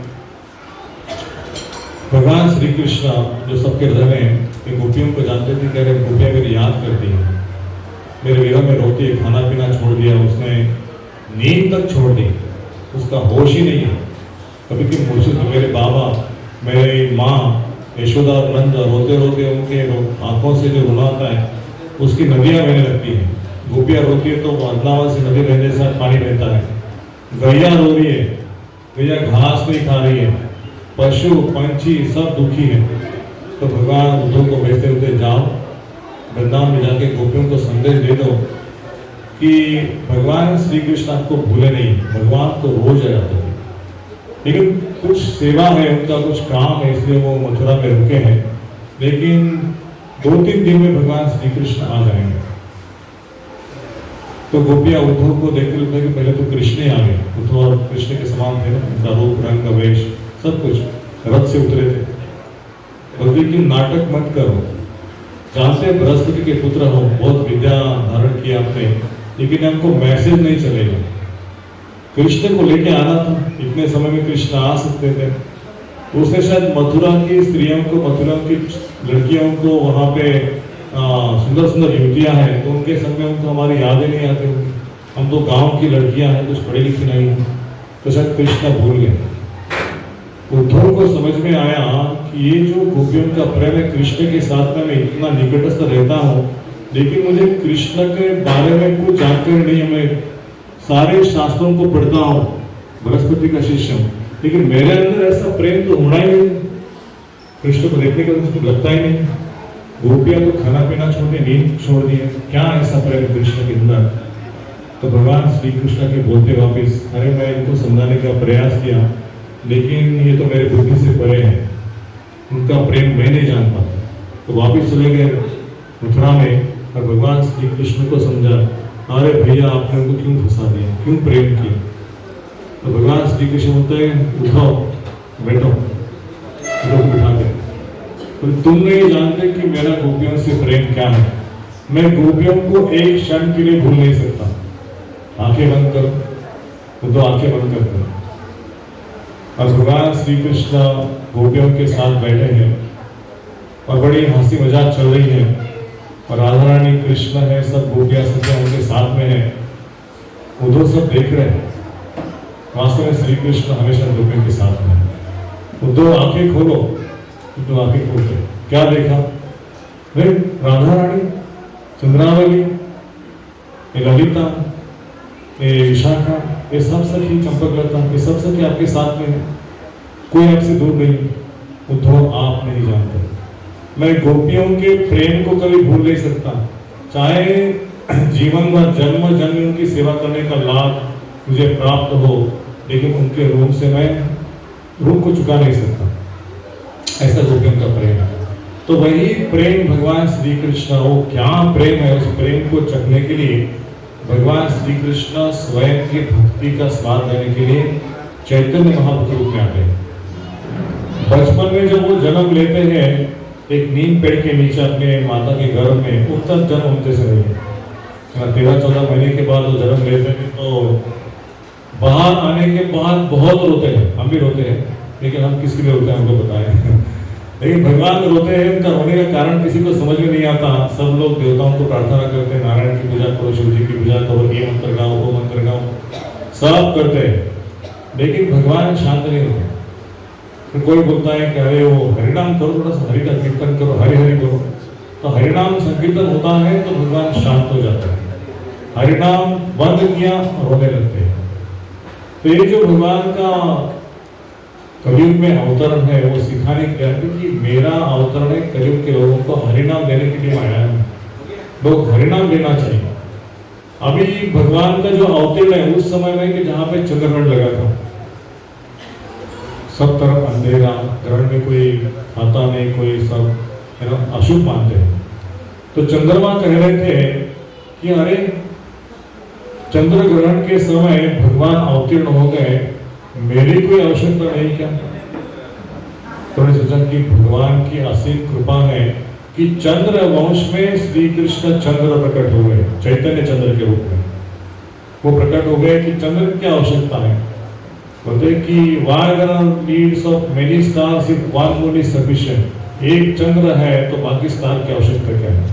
A: भगवान श्री कृष्ण जो सबके हृदय में गोपियों को जानते थे, कह रहे गोपियां मेरी याद करती हैं, मेरे विरह में रोती है, खाना पीना छोड़ दिया उसने, नींद तक छोड़ दी, उसका होश ही नहीं है। कभी कि मुझसे तो मेरे बाबा, मेरी माँ यशोदा और नंद रोते रोते उनके आंखों से जो रोना आता है उसकी नदियाँ बहने लगती हैं। गोपियाँ रोती है तो अदनावा से नदी बहने से पानी बहता है। गैया रो रही है, गैया घास नहीं खा रही है, पशु पंछी सब दुखी है। तो भगवान उद्धव को भेजते हुए, जाओ वृंदावन में जाके गोपियों को संदेश दे दो कि भगवान श्री कृष्ण आपको भूले नहीं, भगवान तो रोज आते हैं, लेकिन कुछ सेवा है उनका, कुछ काम है, इसलिए वो मथुरा में रुके हैं। लेकिन 2-3 दिन में भगवान श्री कृष्ण आ जाएंगे। तो गोपियां उद्धव को देखते लगता है कि पहले तो कृष्ण ही आ गए। उद्धव और कृष्ण के समान थे ना, उनका रूप, रंग, वेश सब कुछ, रथ से उतरे थे। बोलते कि नाटक मत करो, जानते बृहस्पति के पुत्र हो, बहुत विद्या धारण किया आपने, लेकिन हमको मैसेज नहीं चलेगा। कृष्ण को लेके आना था, इतने समय में कृष्ण आ सकते थे। उसने शायद मथुरा की स्त्रियों को, मथुरा की लड़कियों को, वहां पे सुंदर सुंदर युवतियां हैं, तो उनके संग में उनको हमारी यादें नहीं आती होंगी। हम तो गांव की लड़कियां हैं, कुछ पढ़ी लिखी नहीं है, तो शायद कृष्ण भूल गए। उद्धव को समझ में आया कि ये जो गोपियों का प्रेम है, कृष्ण के साथ में मैं इतना निकटस्थ रहता हूँ, लेकिन मुझे कृष्ण के बारे में कुछ जानकारी नहीं है। मैं सारे शास्त्रों को पढ़ता हूँ, बृहस्पति का शिष्य हूँ, लेकिन मेरे अंदर ऐसा प्रेम तो होना ही नहीं। कृष्ण को देखने का मुझको लगता ही नहीं। गोपियां तो खाना पीना छोड़ दी, नींद छोड़ दी, क्या ऐसा प्रेम कृष्ण के अंदर। तो भगवान श्री कृष्ण के बोलते वापिस, अरे मैं इनको समझाने का प्रयास किया, लेकिन ये तो मेरे बुद्धि से परे है, उनका प्रेम मैं नहीं जान पाता। तो वापिस चले गए मथुरा में और भगवान श्री कृष्ण को समझा, अरे भैया आपने उनको क्यों फंसा दिया, क्यों प्रेम किया। तो भगवान श्री कृष्ण बोलते हैं, उठाओ बैठो, लोग बिठा दे। तो तुम नहीं जानते कि मेरा गोपियों से प्रेम क्या है। मैं गोपियों को एक क्षण के लिए भूल नहीं सकता। आंखें बंद करो, तो आंखें बंद कर दो। और भगवान श्री कृष्ण गोपियों के साथ बैठे हैं और बड़ी हंसी मजाक चल रही है, और राधा रानी कृष्ण है, सब गोपियां सब उनके साथ में है। उधर सब देख रहे हैं। वास्तव में श्री कृष्ण हमेशा गोपियों के साथ में है। दो आंखें खोलो, तो आंखें खोलते क्या देखा, भाई राधा रानी, चंद्रावली, ये ललिता, ये विशाखा, ये सब सखी, चंपकलता, ये सब सखी आपके साथ में है, कोई आपसे दूर नहीं। उद्धव आप नहीं जानते, मैं गोपियों के प्रेम को कभी भूल नहीं सकता। चाहे जीवन भर जन्म जन्म उनकी सेवा करने का लाभ मुझे प्राप्त हो, लेकिन उनके ऋण से मैं ऋण को चुका नहीं सकता। ऐसा गोपियों का प्रेम है। तो वही प्रेम भगवान श्री कृष्ण, वो क्या प्रेम है, उस प्रेम को चखने के लिए भगवान श्री कृष्ण स्वयं की भक्ति का स्वाद लेने के लिए चैतन्य महाप्रभु रूप में आते हैं। बचपन में जब वो जन्म लेते हैं एक नीम पेड़ के नीचे अपने माता के गर्भ में, उस तक जन्म होते से नहीं है। 13-14 महीने के बाद वो जन्म लेते हैं, तो बाहर आने के बाद बहुत रोते हैं, हम भी रोते हैं, लेकिन हम किसके लिए रोते हैं हमको बताएं। लेकिन भगवान रोते हैं, उनका रोने का कारण किसी को समझ में नहीं आता। सब लोग देवताओं को प्रार्थना करते हैं, नारायण की पूजा करो, शिव जी की पूजा करो, ये मंत्र गाओ, वो मंत्र गाओ, सब करते हैं, लेकिन भगवान शांत नहीं होते। फिर कोई बोलता है कि अरे वो हरिनाम करो, थोड़ा सा हरि का कीर्तन करो, हरि हरि करो। तो हरिनाम संकीर्तन होता है तो भगवान शांत हो जाता है। हरिनाम बंद किया, रोने लगते हैं। तो ये जो भगवान का कलयुग में अवतरण है, वो सिखाने के लिए कि मेरा अवतरण है कलयुग के लोगों को हरिनाम देने के लिए आया है। लोग हरिनाम लेना चाहिए। अभी भगवान का जो अवतरण है उस समय में कि जहाँ पे चंद्रग्रहण लगा था, सब तरफ अंधेरा, ग्रहण में कोई आता नहीं, कोई सब है ना अशुभ मानते हैं। तो चंद्रमा कह रहे थे कि अरे चंद्र ग्रहण के समय भगवान अवतीर्ण हो गए, मेरी कोई आवश्यकता नहीं क्या। तो उन्होंने सोचा कि भगवान की असीम कृपा है कि चंद्र वंश में श्री कृष्ण चंद्र प्रकट हो गए, चैतन्य चंद्र के रूप में वो प्रकट हो गए। कि चंद्र की क्या आवश्यकता है, बोलते कि needs of many stars if one moon is sufficient. एक चंद्र है तो बाकी स्टार की आवश्यकता क्या है।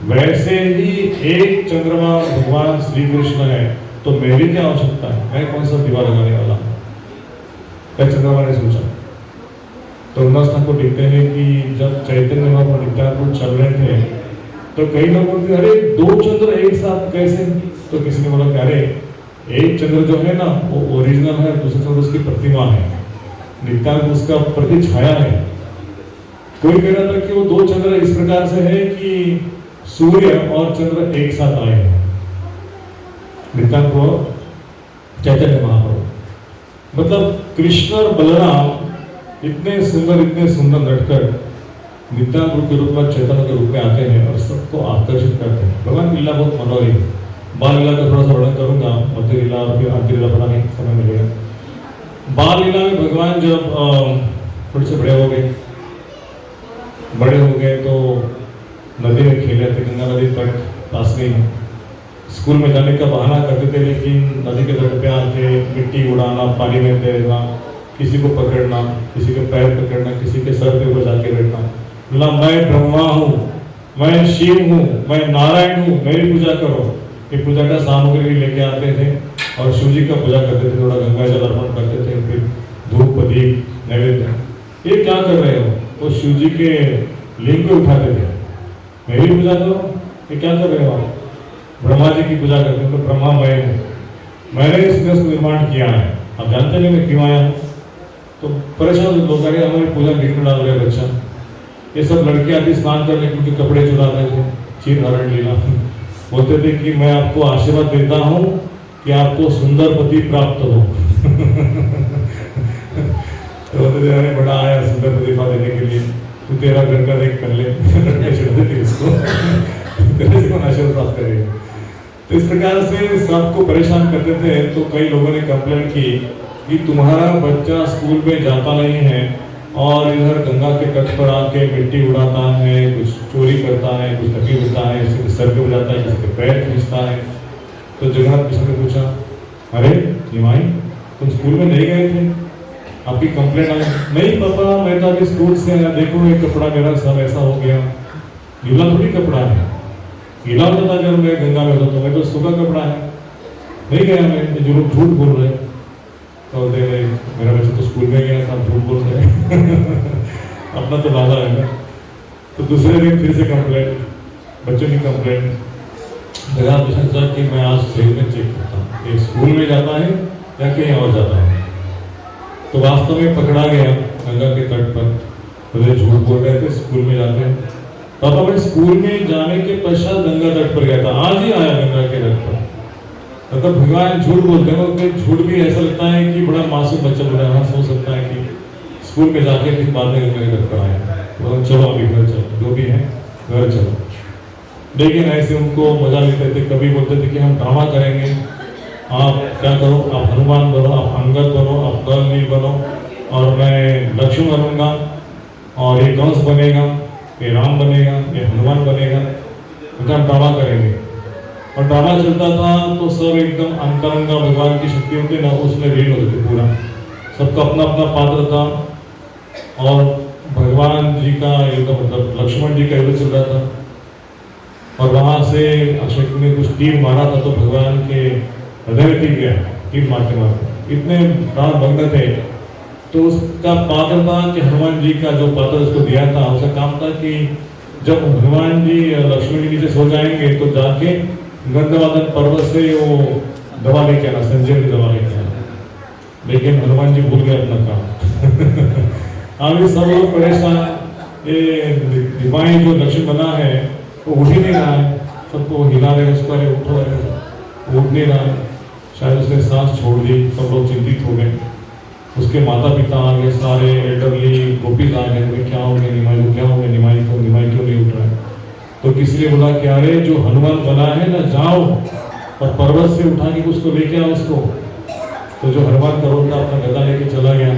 A: वैसे ही एक चंद्रमा भगवान श्री कृष्ण है तो मेरी क्या आवश्यकता है, मैं कौन सा दीवा लगाने वाला हूँ, क्या चंद्रमा ने सोचा। तो उन्नास्थान को देखते हैं कि जब चैतन्य महाप्रभु नित्यानंद चल रहे थे तो कई लोग बोलते अरे दो चंद्र एक साथ कैसे। तो किसी ने बोला कि अरे एक चंद्र जो है ना वो ओरिजिनल है, दूसरा चंद्र उसकी प्रतिमा है, नित्यानंद उसका प्रति छाया है। कोई कह रहा था कि वो दो चंद्र इस प्रकार से है कि सूर्य और चंद्र एक साथ आए हैं। नित्यानंद चैतन्य महाप्रभु मतलब कृष्ण और बलराम इतने सुंदर नटकर नित्यानंद के रूप में, चैतन्य के रूप में आते हैं और सबको आकर्षित करते हैं। भगवान लीला बहुत मनोहरी है। बाल लीला का थोड़ा सा वर्णन करूंगा, मध्य लीला और फिर अंत्य लीला पता नहीं समय मिलेगा। बाल लीला में भगवान जब थोड़े से बड़े हो गए बड़े हो गए तो नदी में खेले थे, गंगा नदी तट पास में ही। स्कूल में जाने का बहाना करते थे, लेकिन नदी के तट पे आके मिट्टी उड़ाना, पानी में तैरना, किसी को पकड़ना, किसी के पैर पकड़ना, किसी के सर पे ऊपर जाके बैठना, मतलब मैं ब्रह्मा हूँ, मैं शिव हूँ, मैं नारायण हूँ, मेरी पूजा करो। ये पूजा का सामग्री लेके आते थे और शिव जी का पूजा करते थे, थोड़ा गंगा जल अर्पण करते थे, फिर धूप दीप नैवेद्य। ये क्या कर रहे हो? वो शिव जी के लिंग को उठाते थे, मेरी पूजा करो, ये क्या कर रहे हो आप? ब्रह्मा जी की पूजा करते हैं, तो ब्रह्मा मैं हूँ, मैंने इस देश को निर्माण किया है, आप जानते नहीं मैं क्यों आया हूँ। तो परेशान लोग आगे हमारी पूजा बिगड़ डाल रहे बच्चा। ये सब लड़के आदि स्नान करने के उनके कपड़े चुराते थे, चीर हरण लीला, बोलते थे कि मैं आपको आशीर्वाद देता हूँ कि आपको सुंदर पति प्राप्त हो। तो बोलते थे अरे बड़ा आया सुंदर पति पा देने के लिए, तू तेरा घर का देख कर ले, लड़के चढ़ते थे इसको, तेरे से आशीर्वाद प्राप्त करेगा। तो इस प्रकार से सबको परेशान करते थे। तो कई लोगों ने कंप्लेंट की कि तुम्हारा बच्चा स्कूल में जाता नहीं है और इधर गंगा के तट पर आके मिट्टी उड़ाता है, कुछ चोरी करता है, कुछ नकली होता है, किसी के सर पे उड़ाता है, किसी के पैर खींचता है। तो जगन्नाथ किसी ने पूछा, अरे निमाई तुम स्कूल में नहीं गए थे, आपकी कंप्लेंट आई? नहीं पापा, मैं तो अभी स्कूल से आया, देखो ये कपड़ा मेरा सब ऐसा हो गया। गीला थोड़ी कपड़ा है, गीला होता था जब मैं गंगा में होता, मैं तो सूखा कपड़ा है, नहीं गया मैं। जो लोग झूठ बोल रहे, तो मेरा बच्चा तो स्कूल में गया था, झूठ बोल रहे। अपना तो वादा है ना। तो दूसरे दिन फिर से कंप्लेंट, बच्चों की कंप्लेंट, जगह पूछा कि मैं आज ट्रेन में चेक करता हूँ ये स्कूल में जाता है या कहीं और जाता है। तो वास्तव में पकड़ा गया गंगा के तट पर, तो झूठ बोल रहे थे, स्कूल में जाते हैं। पापा मैं स्कूल में जाने के पश्चात गंगा तट पर गया था, आज ही आया गंगा के तट पर। मतलब भगवान झूठ बोलते हैं, तो झूठ भी ऐसा लगता है कि बड़ा मासूम बच्चा बड़ा हाँ सोच सकता है कि स्कूल में जाके फिर बाद में गंगा के तट पर आया, तो चलो अभी घर चलो, जो भी है घर चलो। लेकिन ऐसे उनको मजा लेते थे। कभी बोलते थे कि हम ड्रामा करेंगे, आप क्या करो, आप हनुमान बनो, आप अंगद बनो, आप नील बनो, और मैं लक्ष्मण बनूंगा, और ये कंस बनेगा, ये राम बनेगा, ये हनुमान बनेगा, उनका हम ड्रामा करेंगे। और ड्रामा चलता था तो सब एकदम अंतरंगा भगवान की शक्ति होती ना, उसमें लीन होते थे पूरा, सबका अपना अपना पात्र था। और भगवान जी का युद्ध, मतलब लक्ष्मण जी का युद्ध चल रहा था, और वहां से अक्षय ने कुछ तीर मारा था, तो भगवान के हृदय में टिक गया, तीर मारते मारते इतने प्राण भंग थे। तो उसका पात्र था कि हनुमान जी का जो पात्र उसको दिया था, उसका काम था कि जब हनुमान जी लक्ष्मण जी नीचे सो जाएंगे तो जाके गंधमादन पर्वत से वो दवा लेके आना, संजीवनी दवा लेके आना। लेकिन हनुमान जी भूल गए अपना काम। आगे सब लोग परेशान, ये दिवाई जो लक्ष्मण बना है वो उठ ही नहीं रहा है, सबको हिला रहे, उसको अरे उठो, अरे उठ नहीं रहा है। शायद उसने सांस छोड़ दी, सब लोग चिंतित हो गए। उसके माता पिता आ गए, सारे एल्डरली गोपीज आ गए, क्या हो गया निमाई को, क्या हो गया निमाई को, निमाई क्यों नहीं उठ रहा है? तो किसी ने बोला कि अरे जो हनुमान बना है ना, जाओ और पर्वत से उठा के उसको लेके आओ उसको। तो जो हनुमान पर्वत था अपना गदा लेके चला गया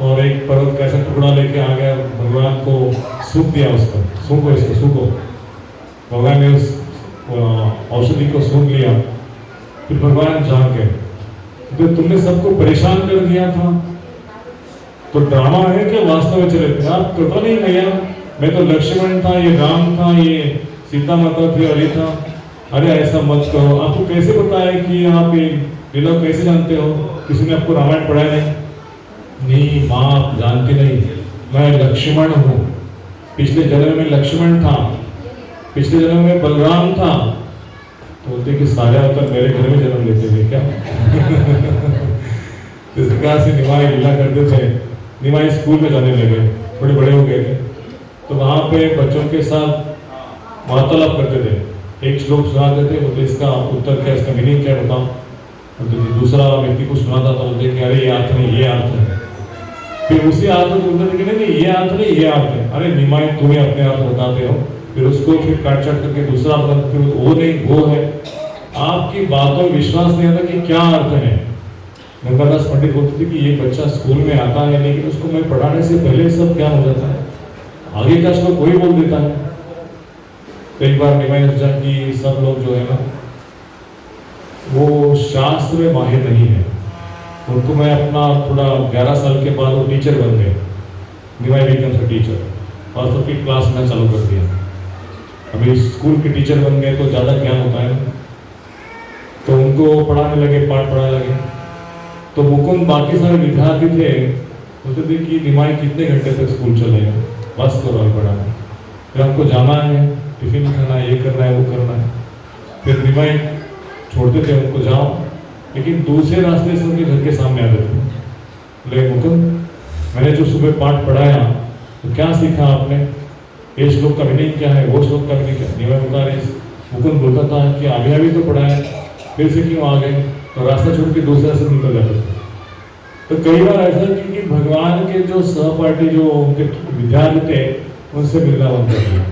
A: और एक पर्वत का ऐसा टुकड़ा लेके आ गया, भगवान को सूख दिया उसको, सूखो इसको सूखो। भगवान ने उस औषधि को सूख लिया। फिर भगवान जाग गए, तो तुमने सबको परेशान कर दिया था, तो ड्रामा है कि वास्तव में चले थे आप? पता नहीं भैया, मैं तो लक्ष्मण था, ये राम था, ये सीता माता थी और ये था। अरे ऐसा मत कहो, आपको कैसे पता है कि आप ये लीला कैसे जानते हो? किसी ने आपको रामायण पढ़ाया नहीं? माँ आप जानती नहीं, मैं लक्ष्मण हूँ, पिछले जन्म में लक्ष्मण था, पिछले जन्म में बलराम था। तो बोलते कि सारे अवतार मेरे घर में जन्म लेते थे क्या? इस प्रकार से निमाई लीला करते थे। निमाई स्कूल में जाने लगे, थोड़े बड़े हो गए थे, तो वहाँ पे बच्चों के साथ वार्तालाप करते थे। एक श्लोक सुनाते थे, बोलते इसका उत्तर क्या, इसका मीनिंग क्या बताओ। दूसरा व्यक्ति को सुनाता था, बोलते कि अरे ये अर्थ नहीं, ये अर्थ है। फिर उसी अर्थ को बोलते थे कि नहीं ये अर्थ नहीं, ये अर्थ है। अरे निमाई तुम्हें अपने अर्थ बताते हो, फिर उसको फिर काट छाट करके दूसरा अर्थ, फिर वो नहीं वो है। आपकी बातों में विश्वास नहीं आता कि क्या अर्थ है। गंगादास पंडित बोलते थे कि ये बच्चा स्कूल में आता है, लेकिन उसको मैं पढ़ाने से पहले सब क्या हो जाता है, आगे का श्लोक वही बोल देता है। कई बार निमाई ने सोचा कि सब लोग जो है ना वो शास्त्र में माहिर नहीं है, उनको मैं अपना थोड़ा 11 साल के बाद वो टीचर बन गए, निमाई बिकम्स अ टीचर, और सबकी क्लास में चालू कर दिया। अभी स्कूल के टीचर बन गए तो ज़्यादा ज्ञान होता है, तो उनको पढ़ाने लगे, पाठ पढ़ाने लगे। तो मुकुंद बाकी सारे विद्यार्थी थे, बोलते थे कि निमाई कितने घंटे तक स्कूल चलेगा, बस करो और पढ़ाना, फिर हमको जाना है, टिफिन खाना है, ये करना है, वो करना है। फिर निमाई छोड़ते थे उनको, जाओ, लेकिन दूसरे रास्ते से उनके घर के सामने आते थे। बोले मुकुंद, मैंने जो सुबह पाठ पढ़ाया तो क्या सीखा आपने, ये श्लोक का मीनिंग क्या है, वो श्लोक का मीनिंग क्या है। निमाई बता रहे, मुकुंद बोलता था कि अभी तो पढ़ाया, फिर से क्यों आ गए, तो रास्ता छोड़ के दूसरे रास्ते निकल जाते थे। तो कई बार ऐसा कि भगवान के जो सहपाठी, जो उनके विद्यार्थी थे, उनसे मिलना बंद कर दिया।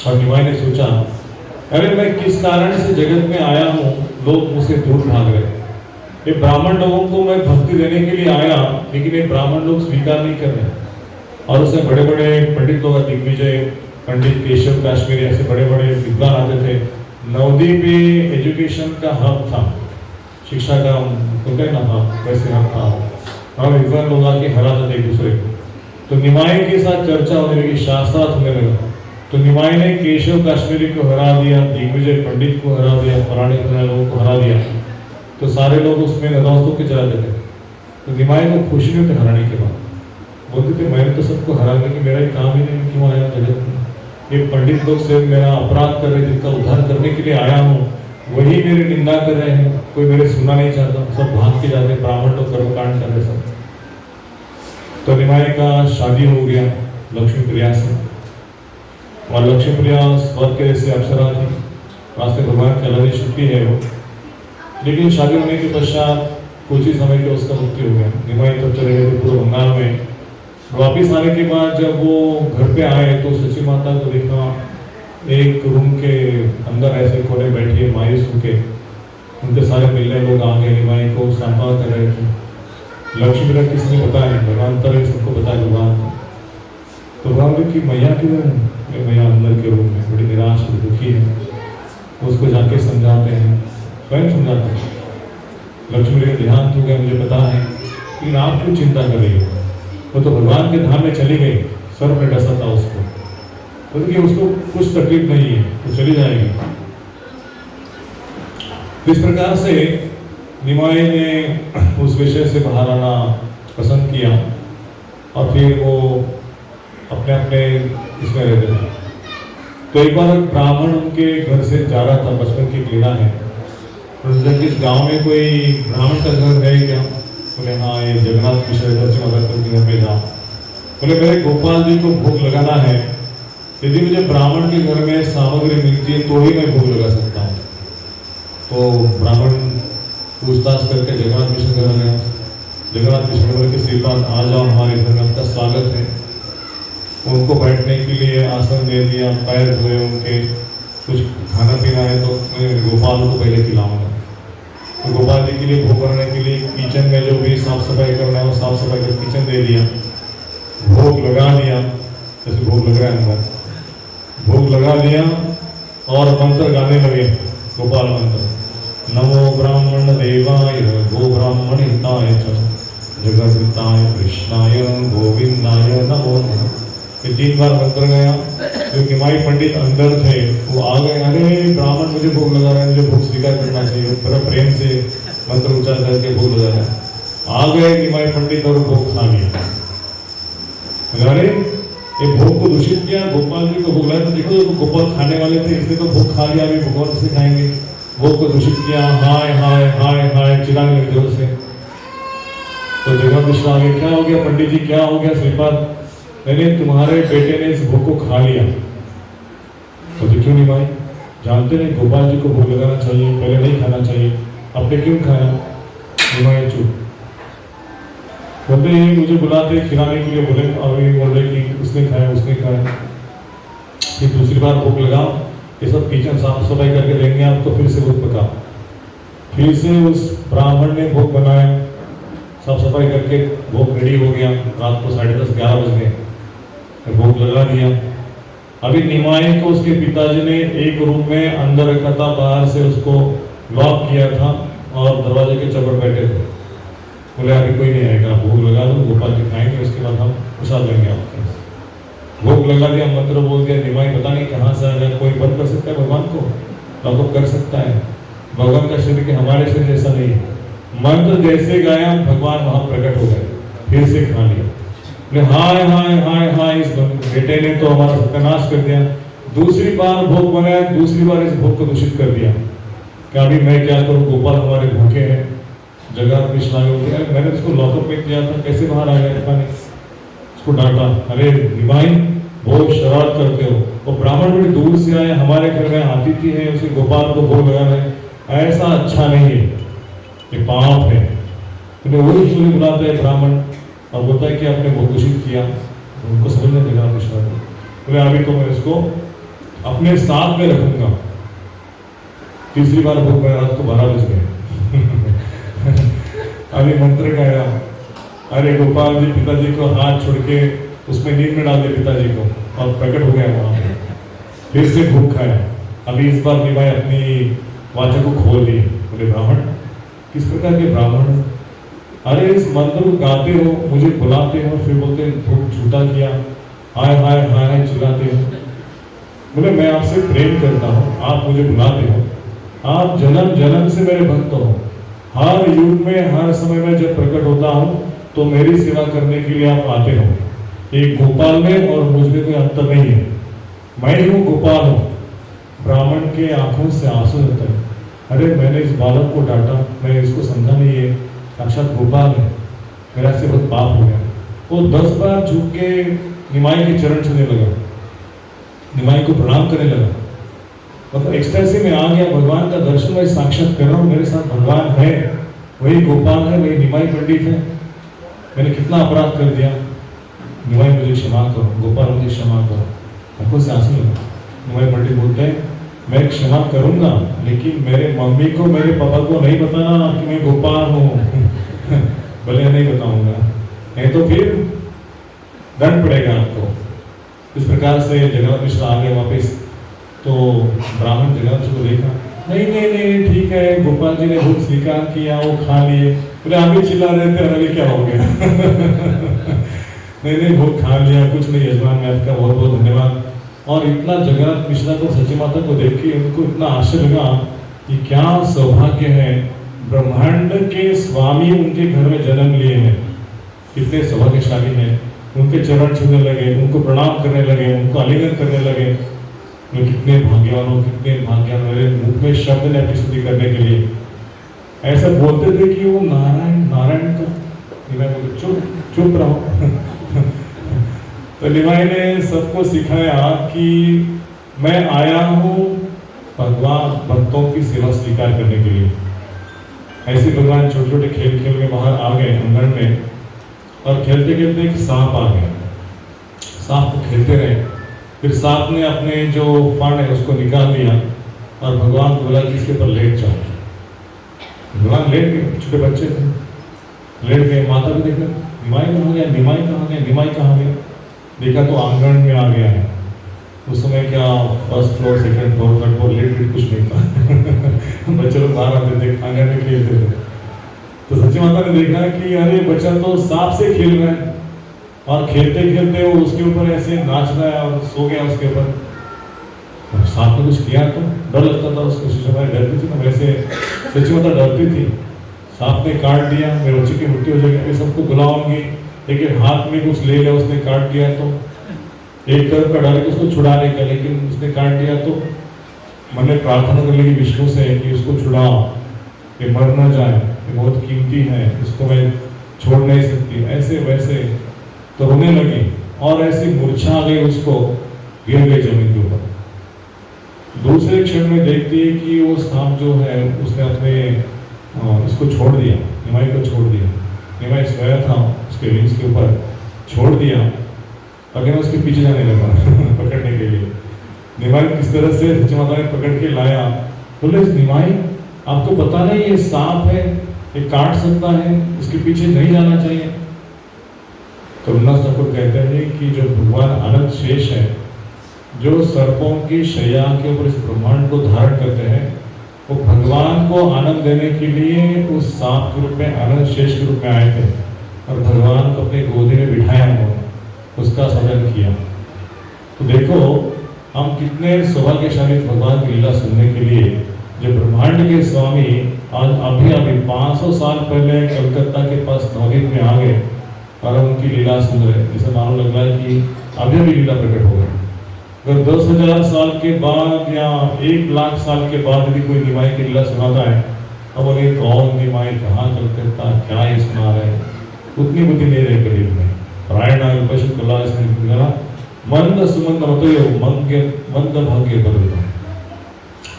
A: और निमाई ने सोचा, अरे मैं किस कारण से जगत में आया हूँ, लोग मुझसे दूर भाग रहे, ये ब्राह्मण लोगों को मैं भक्ति देने के लिए आया, लेकिन ये ब्राह्मण लोग स्वीकार नहीं कर रहे। और उससे बड़े बड़े पंडित लोग, दिग्विजय पंडित, केशव काश्मीरी, ऐसे बड़े बड़े विद्वान आते थे। नवद्वीप पे एजुकेशन का हब था, शिक्षा का ना था, वैसे हब था, और विद्वान लोग आके हराते थे एक दूसरे को। तो निमाई के साथ चर्चा होने लगी, शास्त्रार्थ होने लगा। तो निमाई ने केशव काश्मीरी को हरा दिया, दिग्विजय पंडित को हरा दिया, फलाने लोगों को हरा दिया। तो सारे लोग उसमें नतमस्तक के चलाते थे। तो निमाई को खुशी नहीं होती हराने के बाद, बोलते थे मैंने तो सबको हराने की, मेरा ही काम ही नहीं, क्यों आया जगत में। ये पंडित लोग से मेरा अपराध कर रहे, जिनका उद्धार करने के लिए आया हूँ, वही मेरी निंदा कर रहे हैं, कोई मेरे सुनना नहीं चाहता, सब भाग के जाते, ब्राह्मण लोग कर्मकांड कर रहे सब। तो निमाई का शादी हो गया लक्ष्मी प्रिया से, और लक्ष्मी प्रिया स्वर्ग के जैसे अप्सरा थी, वास्तव भगवान की अलग ही शक्ति है वो। लेकिन शादी होने के पश्चात कुछ ही समय के उसका मृत्यु हो गया। निमाई तब चले गए थे पूर्व बंगाल में। वापिस आने के बाद जब वो घर पे आए तो सची माता को देखा एक रूम के अंदर ऐसे कोने बैठी है, मायूस होके। उनके सारे मिलने लोग आ गए, निमाई को सांत्वना कर रहे थे। लक्ष्मी प्रिया किसी ने बताया नहीं, भगवान तरह सबको बताया भगवान को। तो भगवान की मैया क्यों है, मैया अंदर के रूम में बड़ी निराश और दुखी है। उसको जाके समझाते हैं, स्वयं समझाते हैं। लक्ष्मी प्रिया ध्यान हो गया, मुझे पता है, लेकिन आप क्यों चिंता कर रही हो, वो तो भगवान के धाम में चली गई, सर में डसा था उसको, क्योंकि उसको कुछ तकलीफ नहीं है, तो चली जाएगी। इस प्रकार से निमाई ने उस विषय से बाहर आना पसंद किया, और फिर वो अपने अपने इसमें रहते थे। तो एक बार ब्राह्मण उनके घर से जा रहा था, बचपन की लीला है। तो किस गांव में कोई ब्राह्मण का घर है क्या, बोले हाँ, ये जगन्नाथ मिश्र के घर पे जाओ। बोले मेरे गोपाल जी को भोग लगाना है, यदि मुझे ब्राह्मण के घर में सामग्री मिलती है तो ही मैं भोग लगा सकता हूँ। तो ब्राह्मण पूछताछ करके जगन्नाथ मिश्र घर गया। जगन्नाथ मिश्र बोले कि श्रीपाद आ जाओ, हमारे घर में आपका स्वागत है। उनको बैठने के लिए आसन दे दिया, पैर धोए उनके, कुछ खाना पीना है तो मैं गोपाल को पहले खिलाऊंगा। तो गोपाल जी के लिए भोग करने के लिए किचन में जो भी साफ सफाई करना है वो साफ सफाई कर किचन दे दिया, भोग लगा दिया, जैसे भोग लग रहा है अंदर, भोग लगा दिया और मंत्र गाने लगे, गोपाल मंत्र, नमो ब्राह्मण देवाय गो ब्राह्मण हिताय जगत हिताय कृष्णाय गोविंदाय नमो नमः। 3 बार मंत्र गया। जो निमाई पंडित अंदर थे वो आ गए, अरे ब्राह्मण मुझे भोग लगा रहे हैं, मुझे भोग स्वीकार करना चाहिए, बड़ा प्रेम से मंत्र उच्चार करके भोग लगा रहे हैं। आ गए निमाई पंडित और भोग खा लिया। अरे ये भोग को दूषित किया, गोपाल जी को भोग लगाया, तो देखो तो गोपाल खाने वाले थे, इसने तो भोग खा लिया, अभी भगवान से खाएंगे। भोग को दूषित किया, हाय हाय हाय हाय चिल्लाने लगे जोर से। तो जगन्नाथ मिश्र आगे, क्या हो गया पंडित जी, क्या हो गया श्रीपाद, मैंने तुम्हारे बेटे ने इस भोग को खा लिया। तो क्यों निमाई, जानते नहीं गोपाल जी को भोग लगाना चाहिए, पहले नहीं खाना चाहिए, आपने क्यों खाया। निमाई चुप। बोलते ही मुझे बुलाते खिलाने के लिए, बोले अभी बोल रहे कि उसने खाया उसने खाया। फिर दूसरी बार भोग लगाओ, ये सब किचन साफ सफाई करके देंगे आपको, फिर से भोग पकाओ। फिर से उस ब्राह्मण ने भोग बनाया, साफ सफाई करके भोग रेडी हो गया। रात को 10:30 11 बज गए। भोग लगा दिया। अभी निमाई को उसके पिताजी ने एक रूम में अंदर रखा था, बाहर से उसको लॉक किया था और दरवाजे के चपट बैठे थे। बोले अभी कोई नहीं आएगा, भोग लगा दो, गोपाल जी खाएंगे, उसके बाद हम प्रसाद लेंगे आपके। भोग लगा दिया, मंत्र बोल दिया। निमाई पता नहीं कहाँ से आ गया। कोई बंद कर सकता है भगवान को? लॉकअप कर सकता है? भगवान का शरीर के हमारे शरीर जैसा नहीं है। मंत्र जैसे गाया भगवान वहां प्रकट हो गए, फिर से खा लिया। हाय हाय हाय हाय, इस बेटे ने तो हमारा सत्यानाश कर दिया। दूसरी बार भोग बनाया, दूसरी बार इस भोग को दूषित कर दिया। क्या अभी मैं क्या करूं, गोपाल हमारे भूखे हैं। जगह कृष्णा मैंने उसको लॉकअप में किया था, कैसे बाहर आ गया पता नहीं। उसको डांटा, अरे निभाई बहुत शरारत करते हो। वो ब्राह्मण बड़ी दूर से आए, हमारे घर में अतिथि है, उसे गोपाल को भोग लगा रहे, ऐसा अच्छा नहीं है, ये पाप है। तो वही सूर्य बुलाते हैं ब्राह्मण और बोलता है कि आपने भोग दूषित किया। उनको समझने देगा कृष्णा को, बोले अभी तो मैं इसको अपने साथ में रखूंगा। तीसरी बार भोग गया, रात को 12 बज गए। अभी मंत्र गाया, अरे गोपाल जी पिताजी को हाथ छोड़ के उसमें नींद में डाल दे पिताजी को, और प्रकट हो गया वहां पे। फिर से भूख खाया। अभी इस बार निभाई अपनी वाचा को खोल दी। बोले ब्राह्मण, किस प्रकार के ब्राह्मण? अरे इस मंत्र को गाते हो, मुझे बुलाते हो, फिर बोलते भूख झूठा किया, हाय हाय हाय हाय चिल्लाते हो। बोले मैं आपसे प्रेम करता हूँ, आप मुझे बुलाते हो, आप जन्म जन्म से मेरे भक्त हो। हर युग में हर समय में जब प्रकट होता हूँ तो मेरी सेवा करने के लिए आप आते हो। एक गोपाल में और मुझ में कोई अंतर नहीं है, मैं ही हूँ गोपाल हूँ। ब्राह्मण के आंखों से आंसू होते हैं। अरे मैंने इस बालक को डांटा, मैं इसको समझा नहीं है, साक्षात गोपाल है, मेरा से बहुत पाप हो गया। वो 10 बार झुक के निमाई के चरण छूने लगा, निमाई को प्रणाम करने लगा। मतलब एक्सटेंसिव में आ गया, भगवान का दर्शन मैं साक्षात कर रहा हूँ, मेरे साथ भगवान है, वही गोपाल है, वही निमाई पंडित है। मैंने कितना अपराध कर दिया, निमाई मुझे क्षमा करो, गोपाल मुझे क्षमा करो। आंखों से आंसू लगा। निमाई पंडित बोलते हैं मैं क्षमा करूंगा, लेकिन मेरे मम्मी को मेरे पापा को नहीं बताना कि मैं गोपाल हूँ। भले नहीं बताऊंगा, नहीं तो फिर दंड पड़ेगा आपको। इस प्रकार से जगन्नाथ मिश्र आ गए वापिस। तो ब्राह्मण जगन्नाथ मिश्र को देखा, नहीं नहीं नहीं ठीक है, गोपाल जी ने भोग स्वीकार किया, वो खा लिए। बोले अभी चिल्ला रहे थे, अभी क्या हो गया? नहीं नहीं भोग खा लिया, कुछ नहीं यजमान, मैं आपका बहुत बहुत धन्यवाद। और इतना जगन्नाथ मिश्रा को, सची माता को देख के उनको इतना आश्चर्य लगा कि क्या सौभाग्य है, ब्रह्मांड के स्वामी उनके घर में जन्म लिए हैं, कितने सौभाग्यशाली हैं। उनके चरण छूने लगे, उनको प्रणाम करने लगे, उनको आलिंगन करने लगे। मैं कितने भाग्यवान हो, कितने भाग्यवान, मेरे मुख में शब्द ने अपनी स्तुति करने के लिए। ऐसा बोलते थे कि वो नारायण नारायण का। निमाई बोले चुप चुप रहो। तो निमाई ने सबको सिखाया कि मैं आया हूँ भगवान भक्तों की सेवा स्वीकार करने के लिए। ऐसे भगवान छोटे छोटे खेल खेल में बाहर आ गए आंगन में, और खेलते खेलते एक सांप आ गया। सांप को खेलते रहे, फिर सांप ने अपने जो फण है उसको निकाल लिया और भगवान को बोला कि इसके ऊपर लेट जाओ। भगवान लेट गए, छोटे बच्चे थे, लेट गए। माता भी देखा निमाई कहाँ गया, निमाई कहाँ गया, निमाई कहाँ गया। देखा तो आंगन में आ गया है। उस समय क्या first floor, second floor, third floor, late कुछ नहीं था। बच्चे लोग बाहर आते थे, आंगन में खेलते थे। तो सच्ची माता ने देखा कि अरे बच्चा तो सांप से खेल रहा है, और खेलते खेलते वो उसके ऊपर ऐसे नाच रहा है और सो गया उसके ऊपर। सांप ने कुछ किया तो डर लगता था उसको, डरती थी ना, वैसे सच्ची माता डरती थी। सांप ने काट दिया, मेरे बच्चे की मृत्यु हो जाएगी, मैं सबको बुलाऊंगी, लेकिन हाथ में कुछ ले लिया उसने, काट दिया तो एक तरफ का डर उसको छुड़ाने का, लेकिन उसने काट दिया तो मैंने प्रार्थना कर ली विष्णु से कि उसको छुड़ाओ, ये मर न जाए, ये बहुत कीमती है, इसको मैं छोड़ नहीं सकती। ऐसे वैसे तो रोने लगी, और ऐसी मूर्छा आ गई उसको, गिर गई जमीन के ऊपर। दूसरे क्षण में देखती है कि वो सांप जो है उसने अपने इसको छोड़ दिया, निमाई को छोड़ दिया। निमाई सोया था, उसके विंग्स के ऊपर छोड़ दिया, अगर उसके पीछे जाने लगा पकड़ने के लिए। निमाई किस तरह से सच्ची माता ने पकड़ के लाया। बोले निमाई आपको पता नहीं ये सांप है, ये काट सकता है, इसके पीछे नहीं जाना चाहिए। तो रघुनाथ ठाकुर कहते हैं कि जो भगवान अनंत शेष है, जो सर्पों की शैया के ऊपर इस ब्रह्मांड को धारण करते हैं, वो भगवान को आनंद देने के लिए उस सांप के रूप में अनंत शेष के रूप में आए थे और भगवान को अपनी गोदी में बिठाया, उन्होंने उसका सजन किया। तो देखो हम कितने सौभाग्यशाली भगवान की लीला सुनने के लिए, जो ब्रह्मांड के स्वामी आज अभी 500 साल पहले कलकत्ता के पास नवदीप में आ गए और उनकी लीला सुन रहे। जैसे मालूम लग रहा है कि अभी भी लीला प्रकट हो गई। अगर 10,000 साल के बाद या 1,00,000 साल के बाद यदि कोई निमाई की लीला सुनाता है, अब बोले कौन निमाई, कहाँ कलकत्ता, क्या ही सुना रहे, उतनी बुद्धि नहीं रही करीब में। रायण पशु कला इसमें मंद सुमंद मत मंद भाग्य बदलता।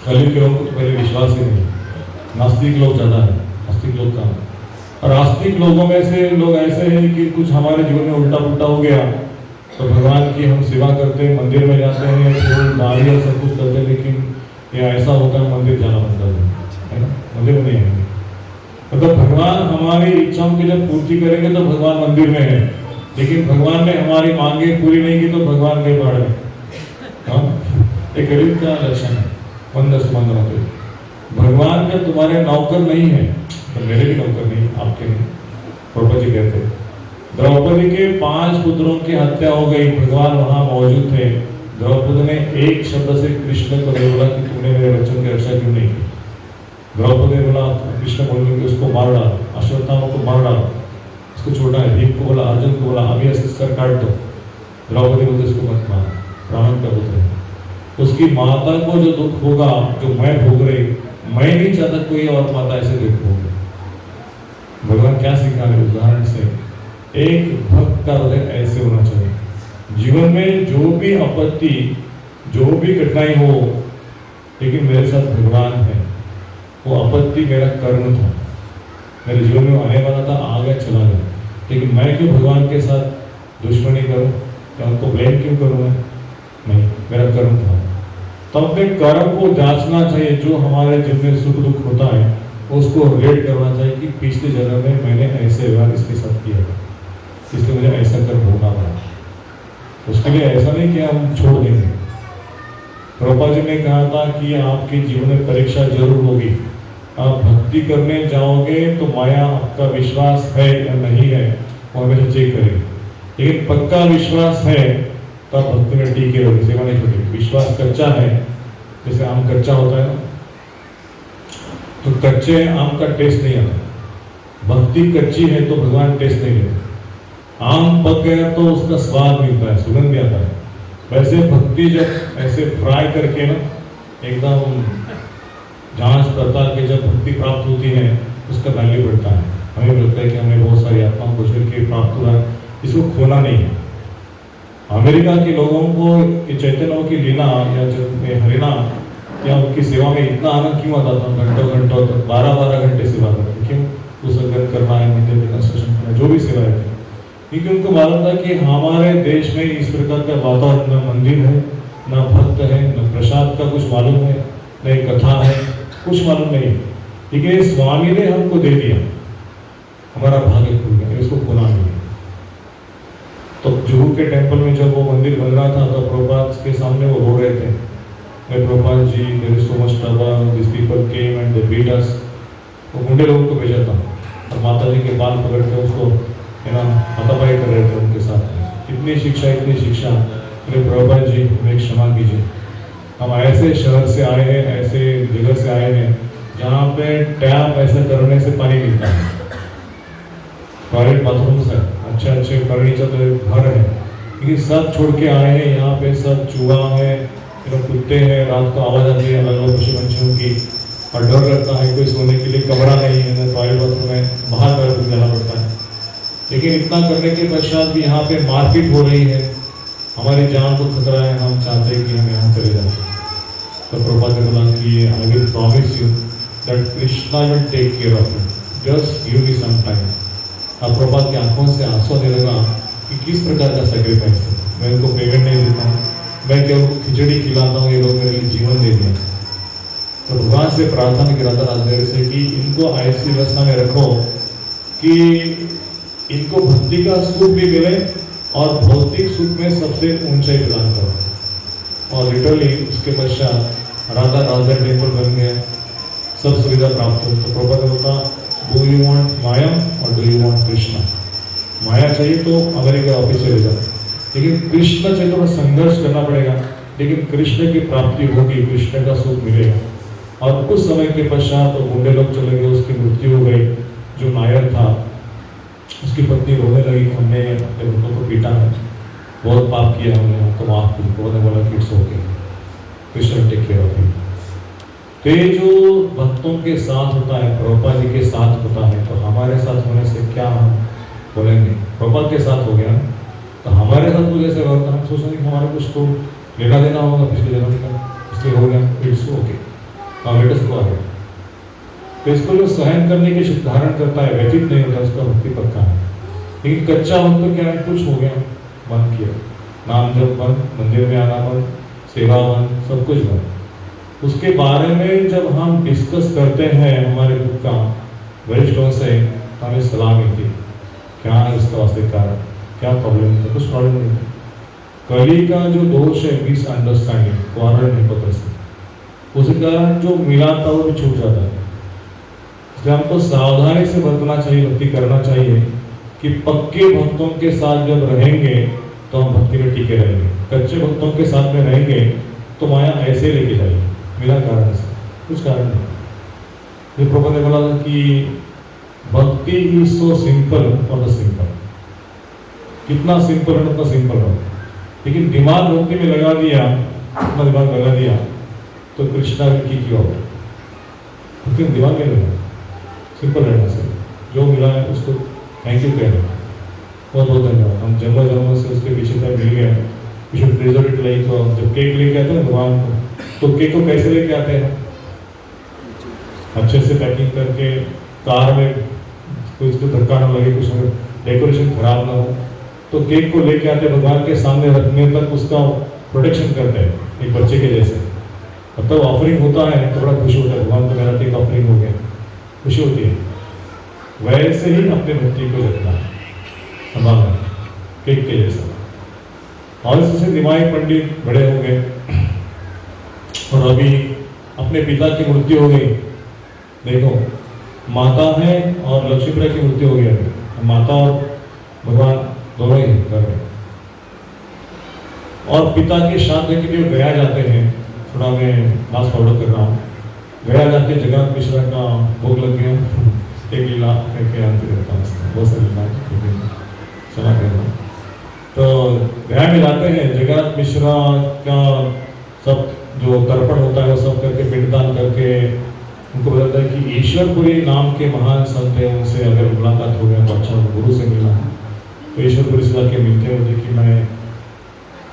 A: कलयुग के लोगों को तो पहले विश्वास ही नहीं, नास्तिक लोग ज्यादा है, आस्तिक लोग कम। और आस्तिक लोगों में से लोग ऐसे हैं कि कुछ हमारे जीवन में उल्टा पुल्टा हो गया तो भगवान की हम सेवा करते हैं, मंदिर में जाते हैं, फूल नारियल सब कुछ करते हैं, लेकिन ये ऐसा होता है मंदिर जाना बनता है ना, मंदिर में नहीं है। मतलब भगवान हमारी इच्छाओं की जब पूर्ति करेंगे तो भगवान मंदिर में है, लेकिन भगवान ने हमारी मांगे पूरी नहीं की तो भगवान के बाढ़ में। एक गरीब का लक्षण है मंद सुमंद होते। भगवान जब तुम्हारे नौकर नहीं है तो मेरे भी नौकर नहीं, आपके नहीं। प्रभु जी कहते द्रौपदी के 5 पुत्रों की हत्या हो गई, भगवान वहां मौजूद थे। द्रौपदी ने एक शब्द से कृष्ण को नहीं बोला कि तूने मेरे बच्चों की रक्षा क्यों नहीं की। द्रौपदी ने बोला, कृष्ण बोलने कि उसको मार डाल, अश्वत्थामा को मार डाल, उसको छोड़ा है। भीम को बोला, अर्जुन को बोला, अभी इसका सर काट दो। द्रौपदी बोलते इसको मत मार, ब्राह्मण का पुत्र है। उसकी माता को जो दुख होगा, जो मैं भोग रही, मैं नहीं चाहता कोई और माता ऐसे दुख भोगे। भगवान क्या सिखा रहे उदाहरण से, एक भक्त का हृदय ऐसे होना चाहिए। जीवन में जो भी आपत्ति, जो भी कठिनाई हो, लेकिन मेरे साथ भगवान है। वो आपत्ति मेरा कर्म था, मेरे जीवन में आने वाला था, आ गया चला गया, लेकिन मैं क्यों भगवान के साथ दुश्मनी करूं या उनको ब्लेम क्यों करूं? मैं नहीं, मेरा कर्म था। तो अपने कर्म को जांचना चाहिए। जो हमारे जीवन में सुख दुख होता है उसको रिलेट करना चाहिए कि पिछले जन्म में मैंने ऐसे व्यवहार इसके साथ किया था, इसलिए मुझे ऐसा कर्म भोगना पड़ा। उसके लिए ऐसा नहीं कि हम छोड़ देंगे। प्रभुपाद जी ने कहा था कि आपके जीवन में परीक्षा जरूर होगी। आप भक्ति करने जाओगे तो माया आपका विश्वास है या नहीं है वो हमेशा चेक करेगी, लेकिन पक्का विश्वास है तब भक्ति में टीके रहोगे, सेवा नहीं छोड़ेगी। विश्वास कच्चा है, जैसे आम कच्चा होता है ना, तो कच्चे आम का टेस्ट नहीं आता। भक्ति कच्ची है तो भगवान टेस्ट नहीं लेते। आम पक गया तो उसका स्वाद मिलता है, सुगंध भी आता है। वैसे भक्ति जब ऐसे फ्राई करके ना एकदम जांच पड़ताल के जब भक्ति प्राप्त होती है उसका वैल्यू बढ़ता है। हमें भी लगता है कि हमने बहुत सारी आत्माओं को छोड़ के प्राप्त हुआ है, इसको खोना नहीं है। अमेरिका के लोगों को चैतन्य की लीला या हरिना या उनकी सेवा में इतना आनंद क्यों आता था? घंटों घंटों तक 12-12 घंटे सेवा करते। क्यों? पुस्तक करना है, मंदिर में कंस्ट्रक्शन करना, जो भी सेवा है, क्योंकि उनको मालूम था कि हमारे देश में इस प्रकार का वातावरण, न मंदिर है, न भक्त है, न प्रसाद का कुछ मालूम है, न कथा है, कुछ मालूम नहीं। लेकिन स्वामी ने हमको दे दिया, हमारा भाग्य खुल गया, इसको खोना नहीं। तो जुहू के टेम्पल में जब वो मंदिर बन रहा था तो प्रभुपाद के सामने वो रो रहे थे, Prabhupada ji there is so much trouble, this people came and they beat us. वो गुंडे लोगों को भेजा था और माता जी के बाल पकड़ के उसको हाथापाई कर रहे थे उनके साथ। इतनी शिक्षा। अरे प्रभुपाद जी हमें क्षमा कीजिए, हम ऐसे शहर से आए हैं, ऐसे जगह से आए हैं जहाँ पे टैप ऐसा करने से पानी मिलता है, टॉयलेट बाथरूम से अच्छे फर्नीचर घर है, लेकिन सब छोड़ के आए हैं। यहाँ पे सब चूहा है, कुत्ते हैं, रात को आवाज आती है अलग अलग पशु पंछियों की, और डर लगता है, कोई सोने के लिए कमरा नहीं है, टॉयलेट बाथरूम है, बाहर पैर जाना पड़ता है। लेकिन इतना करने के पश्चात भी यहाँ पे मारपीट हो रही है, हमारी जान को खतरा है, हम चाहते हैं कि हम यहाँ चले जाए। तो प्रभुपाद ने बोला कि I will promise you that Krishna will take care of you, just give me some time. अब प्रभुपाद की आंखों से आंसू आने लगा कि किस प्रकार का सेक्रीफाइस है। मैं इनको पेमेंट नहीं देता हूँ, मैं केवल खिचड़ी खिलाता हूँ, ये लोग मेरे लिए जीवन दे दिया। तो भगवान से प्रार्थना की राधा राजदेव से कि इनको ऐसी व्यवस्था में रखो कि इनको भक्ति का सुख भी मिले और भौतिक सुख में सबसे ऊंचाई प्रदान करो। और लिटरली उसके पश्चात राधा राधा टेम्पल बन गया, सब सुविधा प्राप्त हो। तो प्रभुपाद होता, डू यू वांट माया और डू यू वांट कृष्णा? माया चाहिए तो अमेरिका ऑफिस चले जाओ, लेकिन कृष्ण चाहिए तो संघर्ष करना पड़ेगा, लेकिन कृष्ण की प्राप्ति होगी, कृष्ण का सुख मिलेगा। और कुछ समय के पश्चात तो गुंडे लोग चले गए, उसकी मृत्यु हो गई। जो नायर था उसकी पत्नी रोने लगी, हमने अपने भक्तों को पीटा है, बहुत पाप किया हमने, हमको माफ कीजिए। उन्होंने बोला fits okay, Krishna take care of you. तो ये जो भक्तों के साथ होता है, प्रभुपाद जी के साथ होता है, तो हमारे साथ होने से क्या हम बोलेंगे? प्रभुपाद के साथ हो गया तो हमारे साथ तो जैसे होता है, हम सोचेंगे कि हमारा कुछ तो लेना देना होगा पिछले जन्म का, इसलिए हो गया, it's okay, let us go ahead. तो इसको जो सहन करने की शक्ति धारण करता है, व्यतीत नहीं होता, उसका भक्ति पक्का है। लेकिन कच्चा भक्त तो क्या है, कुछ हो गया, बंद किया, नाम जप बंद, मंदिर में आना बंद, सेवा बंद, सब कुछ बंद। उसके बारे में जब हम डिस्कस करते हैं हमारे बुक का वरिष्ठों से, हमें सलाह मिलती है, क्या है उसका वास्तविक कारण, क्या प्रॉब्लम है? कुछ प्रॉब्लम नहीं है। कली का जो दोष है, मिसअंडरस्टैंडिंग, क्वारल हिपोक्रेसी, उसके कारण जो मिला था वो भी छूट जाता है। इसलिए हमको सावधानी से बरतना चाहिए, भक्ति करना चाहिए कि पक्के भक्तों के साथ जब रहेंगे तो हम भक्ति में टिके रहेंगे। कच्चे भक्तों के साथ में रहेंगे तो माया ऐसे लेके जाएगी, बिना कारण से, कुछ कारण नहीं। ये प्रभुपाद ने बोला था कि भक्ति is so simple for the simple. कितना सिंपल है उतना सिंपल रहो, लेकिन दिमाग भक्ति में लगा दिया, अपना दिमाग लगा दिया तो कृष्णा की क्यों हो, लेकिन दिमाग में लगा, सिंपल रहना चाहिए। जो मिला है उसको थैंक यू कहना, बहुत बहुत धन्यवाद। हम जन्म जन्म से उसके पीछे तक मिल गए, we should preserve it like. जब केक लेके आते हैं भगवान को, तो केक को कैसे लेके आते हैं? अच्छे से पैकिंग करके, कार में कोई उसको धक्का ना लगे, कुछ डेकोरेशन खराब ना हो, तो केक को लेके आते भगवान के सामने रखने तक उसका प्रोटेक्शन करते हैं, एक बच्चे के जैसे। मतलब ऑफरिंग होता है तो बड़ा खुशी होता है, भगवान को मेरा केक ऑफरिंग हो गया, खुशी होती है। वैसे ही अपने भक्ति को रखना है, संभालना केक के जैसा। और इससे दिमागी पंडित बड़े हो गए और अभी अपने पिता की मृत्यु हो गई, देखो माता है और लक्ष्मीप्रिया की मृत्यु हो गई अभी, माता और भगवान दोनों ही घर में। और पिता के श्राद्ध के लिए गया जाते हैं, थोड़ा मैं लास्ट फॉलो कर रहा हूँ, गया जाके जगन्नाथ मिश्रा का भोग लग गया, एक लीला करके अंत करता हूँ, बहुत सारी लीला चला कर रहा हूँ। तो गया में जाते हैं, जगन्नाथ मिश्रा का सब जो तर्पण होता है वो सब करके, पिंडदान करके उनको बताता है कि ईश्वरपुरी नाम के महान संत है, उनसे अगर मुलाकात हो गया तो अच्छा, गुरु से मिला है। तो ईश्वरपुरी से जाके मिलते होते कि मैं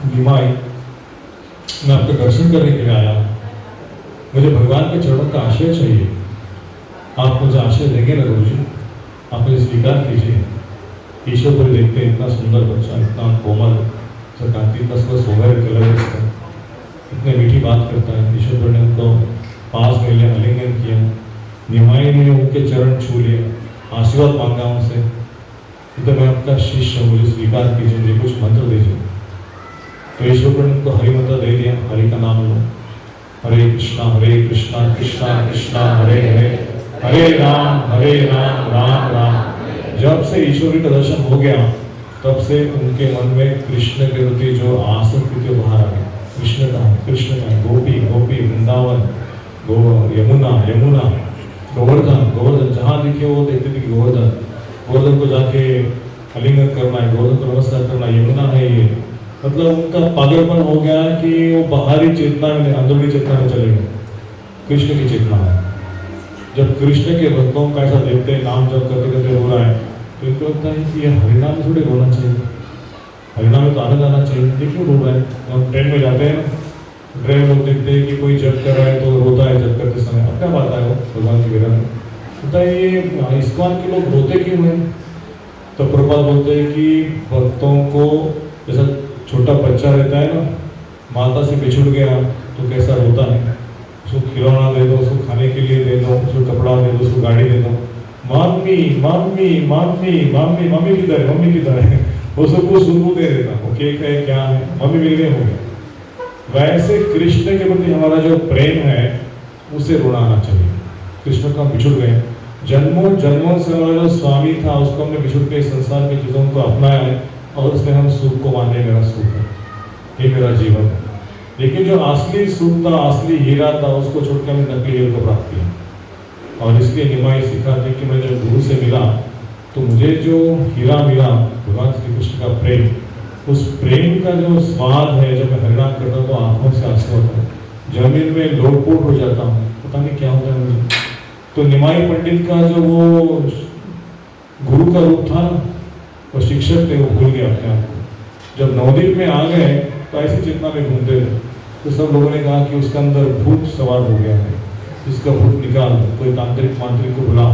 A: निमाई, मैं आपका दर्शन करने के लिए आया, मुझे भगवान के चरणों का आश्रय चाहिए, आप मुझे आश्रय देंगे ना गुरु जी? आप मुझे स्वीकार कीजिए। ईश्वरपुरी देखते हैं, इतना सुंदर बच्चा, इतना कोमल, कांति, इतना सुंदर सोहर कलर इसका, इतने मीठी बात करता है। ईश्वरपुरी ने उनको पास में लिया, आलिंगन किया, निमाई ने उनके चरण छू लिए, आशीर्वाद मांगा उनसे, तो मैं आपका शिष्य, मुझे स्वीकार कीजिए, मुझे कुछ मंत्र दीजिए। तो ईश्वरपुरी ने उनको हरि मंत्र दे दिया, हरि का नाम लो, हरे कृष्णा कृष्णा कृष्णा हरे हरे, हरे राम राम राम। जब से ईश्वरी का दर्शन हो गया तब से उनके मन में कृष्ण के प्रति जो आसक्ति थी बाहर आ गई। कृष्ण का गोपी गोपी, वृंदावन, यमुना यमुना, गोवर्धन, जहाँ दिखे वो देखते थे कि गोवर्धन को जाके आलिंगन करना है, गोवर्धन को नमस्कार करना, यमुना है ये। मतलब उनका पागलपन हो गया कि वो बाहरी चेतना में, अंदरूनी चेतना में चले गए, कृष्ण की चेतना में। जब कृष्ण के भक्तों का ऐसा देखते हैं, नाम जप करते करते रो रहा है, तो इनको लगता है कि ये हरिनाम थोड़े रोना चाहिए, हरिनाम में तो आनंद आना चाहिए, देखिए रो रहा है। हम ट्रेन में जाते हैं, ट्रेन में लोग देखते हैं कि कोई जप कर रहा है तो रोता है जप करते समय, अब क्या बात है वो भगवान की विरह में होता है। ये इस्कॉन के लोग रोते क्यों हैं? तो प्रभुपाद बोलते हैं कि भक्तों को जैसा छोटा बच्चा रहता है ना, माता से बिछुड़ गया तो कैसा रोता है, उसको खिलौना दे दो, उसको खाने के लिए दे दो, उसको कपड़ा दे दो, उसको गाड़ी दे दो, mummy mummy mummy mummy mummy किधर है, मम्मी किधर है, वो सबको सुनू दे देता, वो केक है क्या है, मम्मी मिल गए हो गया। वैसे कृष्ण के प्रति हमारा जो प्रेम है उसे रुलाना चाहिए। कृष्ण को हम बिछुड़ गए, जन्मों जन्मों से हमारा जो स्वामी था उसको हमने बिछुड़ के संसार की चीजों को अपनाया है और उसमें हम सुख को माने मेरा सुख है, ये मेरा जीवन है। लेकिन जो असली सुख था, असली हीरा था, उसको छोड़ के हमने नकली हीरे को प्राप्त किया। और इसलिए निमाई सिखाते कि मैं जब गुरु से मिला तो मुझे जो हीरा मिला भगवान श्री कृष्ण का प्रेम, उस प्रेम का जो स्वाद है, जब मैं हरिनाम करता हूँ तो आंखों से आंसू आता है, जमीन में लोटपोट हो जाता हूँ, पता नहीं क्या होता है मुझे। तो निमाई पंडित का जो वो गुरु का रूप था, वो शिक्षक थे, वो भूल गया अपने आप को। जब नवदीप में आ गए तो ऐसी चेतना में घूमते थे, तो सब लोगों ने कहा कि उसके अंदर भूत सवार हो गया है, इसका भूत निकाल, कोई तांत्रिक मांत्रिक को बुलाओ,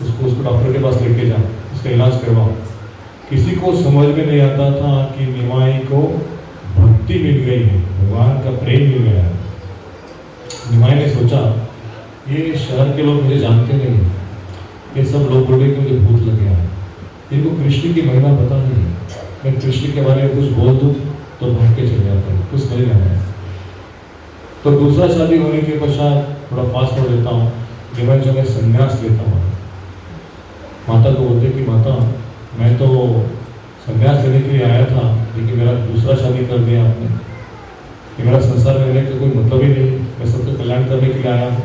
A: उसको डॉक्टर के पास लेके जाओ, उसका इलाज करवाओ। किसी को समझ में नहीं आता था कि निमाई को भक्ति मिल गई है, भगवान का प्रेम मिल गया है। निमाई ने सोचा ये शहर के लोग मुझे जानते नहीं, ये सब लोग बोले कि मुझे भूत लग गया है, इनको कृष्ण की महिमा पता नहीं है, मैं कृष्ण के बारे में कुछ बोल दूँ तो भाग के चले जाते हैं, कुछ नहीं जाना है। तो दूसरा शादी होने के पश्चात थोड़ा फास्ट हो लेता हूँ, निमाई जो मैं संन्यास लेता हूँ। माता को बोलते कि माता मैं तो संन्यास लेने के लिए आया था, लेकिन मेरा दूसरा शादी कर दिया आपने, कि मेरा संसार में रहने का कोई मतलब ही नहीं, मैं सबका कल्याण करने के लिए आया हूँ,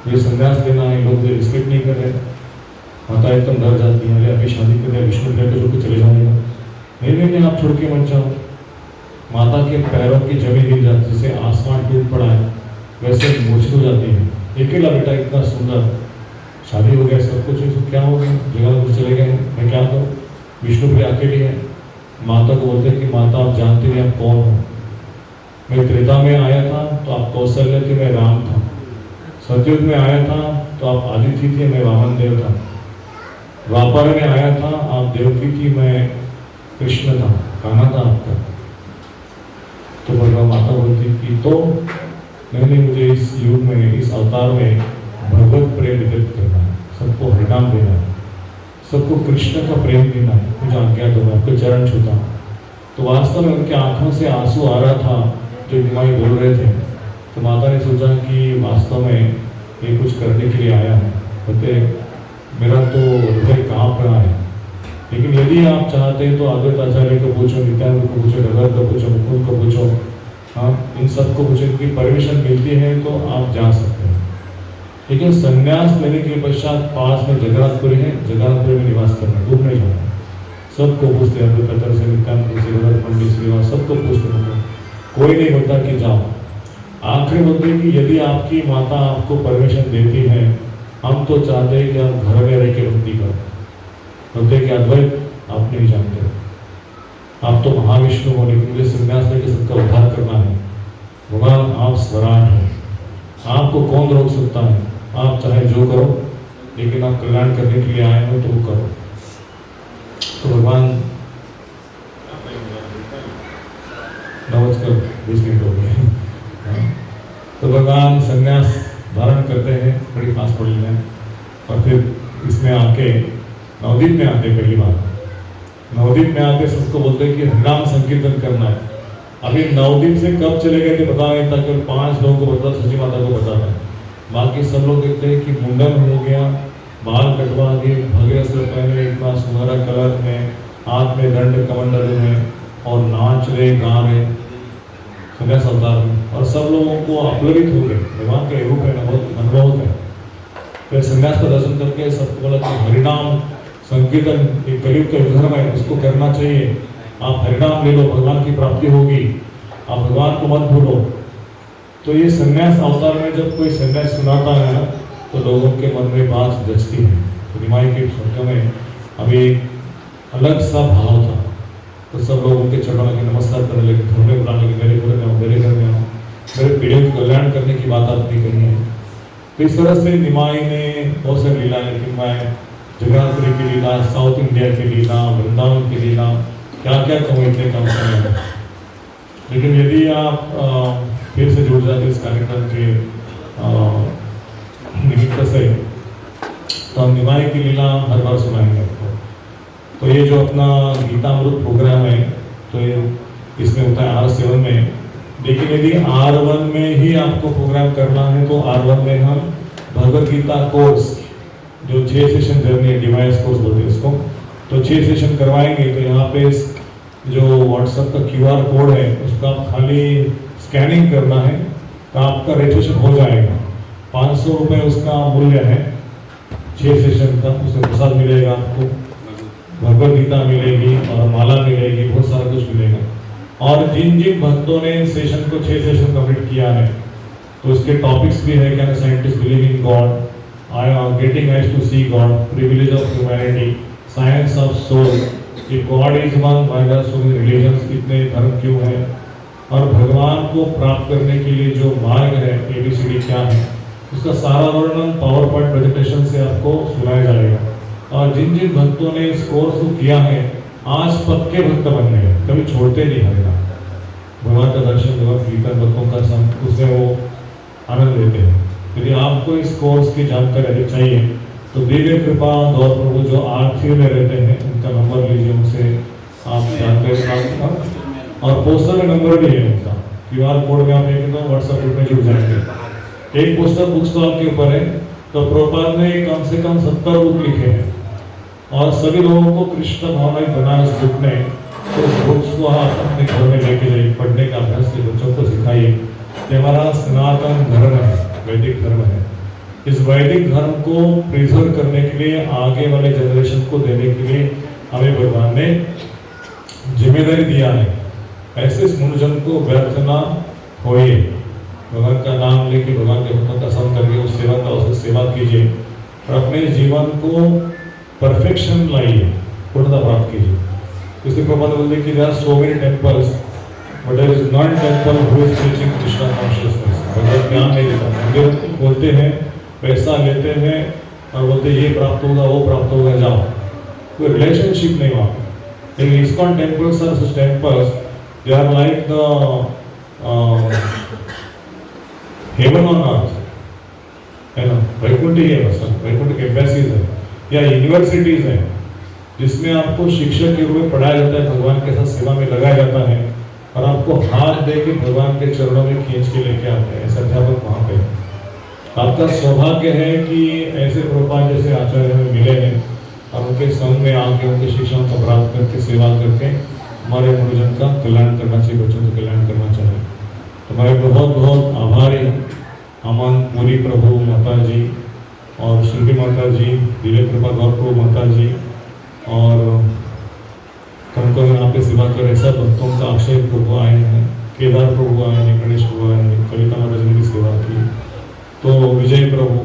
A: मुझे संन्यास लेना है, लोग मुझे रिस्पेक्ट नहीं कर रहे। माता एकदम डर जाती है, अरे अभी शादी कर दिया, विष्णु प्रिया को छोड़ के चले जाऊँगा। नहीं नहीं नहीं, आप छोड़ के मत जाओ। माता के पैरों की जमीन हिल जाती, जैसे आसमान टूट पड़ा है वैसे मूर्छित हो जाती है। अकेला बेटा इतना सुंदर, शादी हो गया, सब कुछ है, क्या हो गया, जगह चले गए, मैं क्या करूँ, विष्णु प्रिया अकेली है। माता को बोलते कि माता आप जानते नहीं आप कौन हो, मैं त्रेता में आया था तो आप कौशल्य थे, मैं राम था, सतयुग में आया था तो आप आदित्य थे, मैं वामन देव था, द्वापर में आया था आप देवकी थी, मैं कृष्ण था, कान्हा था आपका। तो भगवान माता बोलती कि तो नहीं, मुझे इस युग में, इस अवतार में भगवत प्रेम वितरित करना है, सबको हरिनाम देना है, सबको कृष्ण का प्रेम देना है, मुझे आज्ञा दो, मैं आपके चरण छूता हूँ। तो वास्तव में उनके आंखों से आंसू आ रहा था जो निमाई बोल रहे थे। तो माता ने सोचा कि वास्तव में ये कुछ करने के लिए आया है, बोलते मेरा तो हृदय कांप रहा है, लेकिन यदि आप चाहते हैं तो अद्वैत आचार्य को पूछो, नित्यानंद को पूछो, डगर को पूछो, मुकुंद को पूछो, हाँ इन सबको पूछो, कि परमिशन मिलती है तो आप जा सकते हैं। लेकिन संन्यास लेने के पश्चात पास में जगन्नाथपुरी है, जगन्नाथपुरी में निवास करना, दूर नहीं जाना। सबको पूछते हैं, अद्वैत आचार्य से, नित्यानंद से, भरत पंडित से, सबको पूछते हैं, कोई नहीं बोलता कि जाओ। आखिर बोलते हैं कि यदि आपकी माता आपको परमिशन देती है, हम तो चाहते हैं कि आप घर में रह के भक्ति करो। बोलते कि अद्वैत आप नहीं जानते, आप तो महाविष्णु हो, लेकिन मुझे संन्यास लेके सबका उद्धार करना है। भगवान आप स्वराट हैं, आपको कौन रोक सकता है, आप चाहे जो करो, लेकिन आप कल्याण करने के लिए आए हो तो वो करो। तो भगवान नमस्कार 20 मिनट हो गए। तो भगवान संन्यास धारण करते हैं, बड़ी फास्ट पड़ी है, और फिर इसमें आके नवदीप में आते, पहली बार नवदीप में आके सबको बोलते हैं कि हरिनाम संकीर्तन करना है। अभी नवदीप से कब चले गए थे पता नहीं था, केवल 5 लोगों को पता, सची माता को पता था। बाकी सब लोग देखते हैं कि मुंडन हो गया, बाल कटवा के, भगेश्वर पहने, इतना सुनहरा कलर में, हाथ में दंड कमंडल में, और नाच रहे गा रहे संन्यास अवतार में, और सब लोगों को अपलवित हो गए। भगवान का रूप है ना, बहुत अनुभव है। फिर संन्यास का दर्शन करके सबको बोला कि हरिनाम संकीर्तन एक कलयुग का धर्म है, उसको करना चाहिए, आप हरिनाम ले लो, भगवान की प्राप्ति होगी, आप भगवान को मत भूलो। तो ये संन्यास अवतार में जब कोई संन्यास सुनाता है ना, तो लोगों के मन में बात जचती है। तो निमाई के शब्दों में अभी अलग सा भाव था, तो सब लोग उनके चरणों में नमस्कार करने लगे, घर में बुलाने लगे, मेरे घर में आओ, मेरे घर में आओ, मेरे पीढ़ियों को कल्याण करने की बात आपने कही है। तो इस तरह से निमाई ने बहुत सारी लीला, लेकिन मैं जगन्नाथपुरी की लीला, साउथ इंडिया की लीला, वृंदावन की लीला, क्या क्या कहूँ इतने कम समय में। लेकिन यदि आप फिर से जुड़ जाते इस कार्यक्रम के निमित्त से, तो हम निमाई की लीला हर बार सुनाएंगे आपको। तो ये जो अपना गीतामृत प्रोग्राम है, तो ये इसमें होता है R7 में, लेकिन यदि R1 में ही आपको प्रोग्राम करना है तो R1 में हम भगवद गीता कोर्स जो 6 सेशन जर्नी है, डिवाइस कोर्स बोलते हैं इसको, तो 6 सेशन करवाएंगे। तो यहाँ पे जो व्हाट्सएप का QR कोड है उसका आप खाली स्कैनिंग करना है तो आपका रजिस्ट्रेशन हो जाएगा। 500 रुपये उसका मूल्य है 6 सेशन का। उसमें प्रसाद मिलेगा आपको, भगवद गीता मिलेगी और माला मिलेगी, बहुत सारा कुछ मिलेगा। और जिन जिन भक्तों ने सेशन को 6 सेशन कंप्लीट किया है तो उसके टॉपिक्स भी है, can scientist believe in God, getting eyes to see God, privilege of humanity, science of soul, कि God is one, why there are so many religions, कितने धर्म क्यों है, और भगवान को प्राप्त करने के लिए जो मार्ग है ABCD क्या है, उसका सारा वर्णन पावर पॉइंट प्रेजेंटेशन से आपको सुनाया जाएगा। और जिन जिन भक्तों ने इस कोर्स को किया है आज पक्के भक्त बन गए, कभी छोड़ते नहीं हमें भगवान का दर्शन, भगवत कीर्तन, भक्तों का संग, उसमें वो आनंद लेते हैं। यदि आपको इस कोर्स की जानकारी अधिक चाहिए तो दिव्य कृपा गौर प्रभु जो R3 में रहते हैं उनका नंबर लीजिए, उनसे आप जानकारी प्राप्त करें। और पोस्टर में नंबर भी है उनका, QR कोड में आप एक व्हाट्सएप ग्रुप में जुड़ जाएंगे। एक पुस्तक बुक स्टॉल के ऊपर है, तो प्रभुपाद ने कम से कम 70 बुक लिखे हैं और सभी लोगों को कृष्ण भावनाएं बनाए उस बुक में। तो उस बुक्स को आप अपने घर में लेके जाइए, पढ़ने का अभ्यास के बच्चों को सिखाइए। ये हमारा सनातन धर्म है, वैदिक धर्म है। इस वैदिक धर्म को प्रिजर्व करने के लिए, आगे वाले जनरेशन को देने के लिए हमें भगवान ने जिम्मेदारी दिया है। ऐसे मनुजन को व्यर्थ ना होइए, भगवान का नाम लेके, भगवान के भक्तों का संग करके उस सेवा का उसकी सेवा कीजिए और अपने जीवन को परफेक्शन लाइए, पूर्णता प्राप्त कीजिए। इसके प्रभाव बोलते कि there are so many temples but there is none temple who is teaching Krishna consciousness. भगवत ज्ञान नहीं देता, मंदिर बोलते हैं, पैसा लेते हैं और बोलते ये प्राप्त होगा, वो प्राप्त होगा, जाओ, कोई रिलेशनशिप नहीं वहाँ। लेकिन ISKCON temples are such temples, they are like the heaven on earth, है ना, वैकुंठ ही है, बस वैकुंठ के एम्बेसीज है या यूनिवर्सिटीज है जिसमें आपको शिक्षक के रूप में पढ़ाया जाता है, भगवान के साथ सेवा में लगाया जाता है और आपको हाथ दे के भगवान के चरणों में खींच के लेके आते हैं। ऐसे अध्यापक वहाँ पे आपका सौभाग्य है कि ऐसे प्रभुपाद जैसे आचार्य हमें मिले हैं और उनके संग में आके उनके शिक्षाओं को प्राप्त करके सेवा करके हमारे गुरुजन का कल्याण करना चाहिए, बच्चों का कल्याण करना चाहिए। तो हमारे बहुत बहुत आभारी अमन पूरी प्रभु माता जी और श्री माता जी, दिव्य कृपा गौर प्रभु माता जी और कौन यहाँ पे सेवा कर रहे सब भक्तों का, अक्षय प्रभु आए हैं, केदार प्रभु आए हैं, गणेश प्रभु आए हैं, कविता माता जी ने भी सेवा की, तो विजय प्रभु,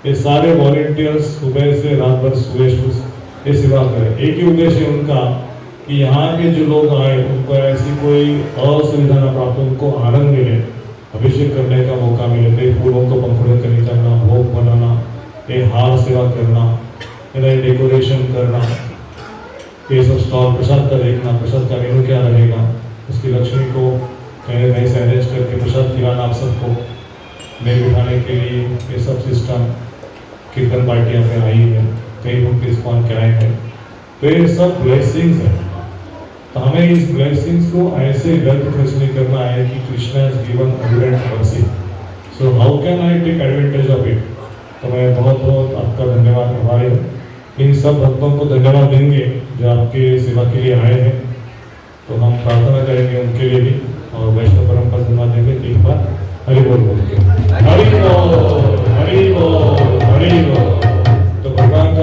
A: ये सारे वॉलेंटियर्स सुबह से रात भर सुबह ये सेवा करें। एक ही उद्देश्य है उनका कि यहाँ के जो लोग आए उनको ऐसी कोई असुविधा न प्राप्त, उनको आनंद मिले, अभिषेक करने का मौका मिले, फूलों को पंखुड़ियों का निकालना, भोग बनाना, ये हार सेवा करना, डेकोरेशन करना, ये सब स्टॉल, प्रसाद का देखना, प्रसाद का मेनू क्या रहेगा, उसकी लक्ष्मी को कहीं से अरेंज करके प्रसाद खिलाना आप सबको, मेल बिठाने के लिए ये सब सिस्टम, कीर्तन पार्टियाँ में आई है, कई लोग ISKCON के आए हैं, तो ये सब ब्लेसिंग्स है। तो हमें इस ब्लेसिंग्स को ऐसे व्यर्थ खर्च नहीं करना है कि Krishna has given abundant mercy, so how can I take advantage of it. तो मैं बहुत बहुत आपका धन्यवाद आभारी हूँ। इन सब भक्तों को धन्यवाद देंगे जो आपके सेवा के लिए आए हैं, तो हम प्रार्थना करेंगे उनके लिए भी और वैष्णव परंपरा धन्यवाद देंगे। एक बार हरि बोल बोल के हरि बोल।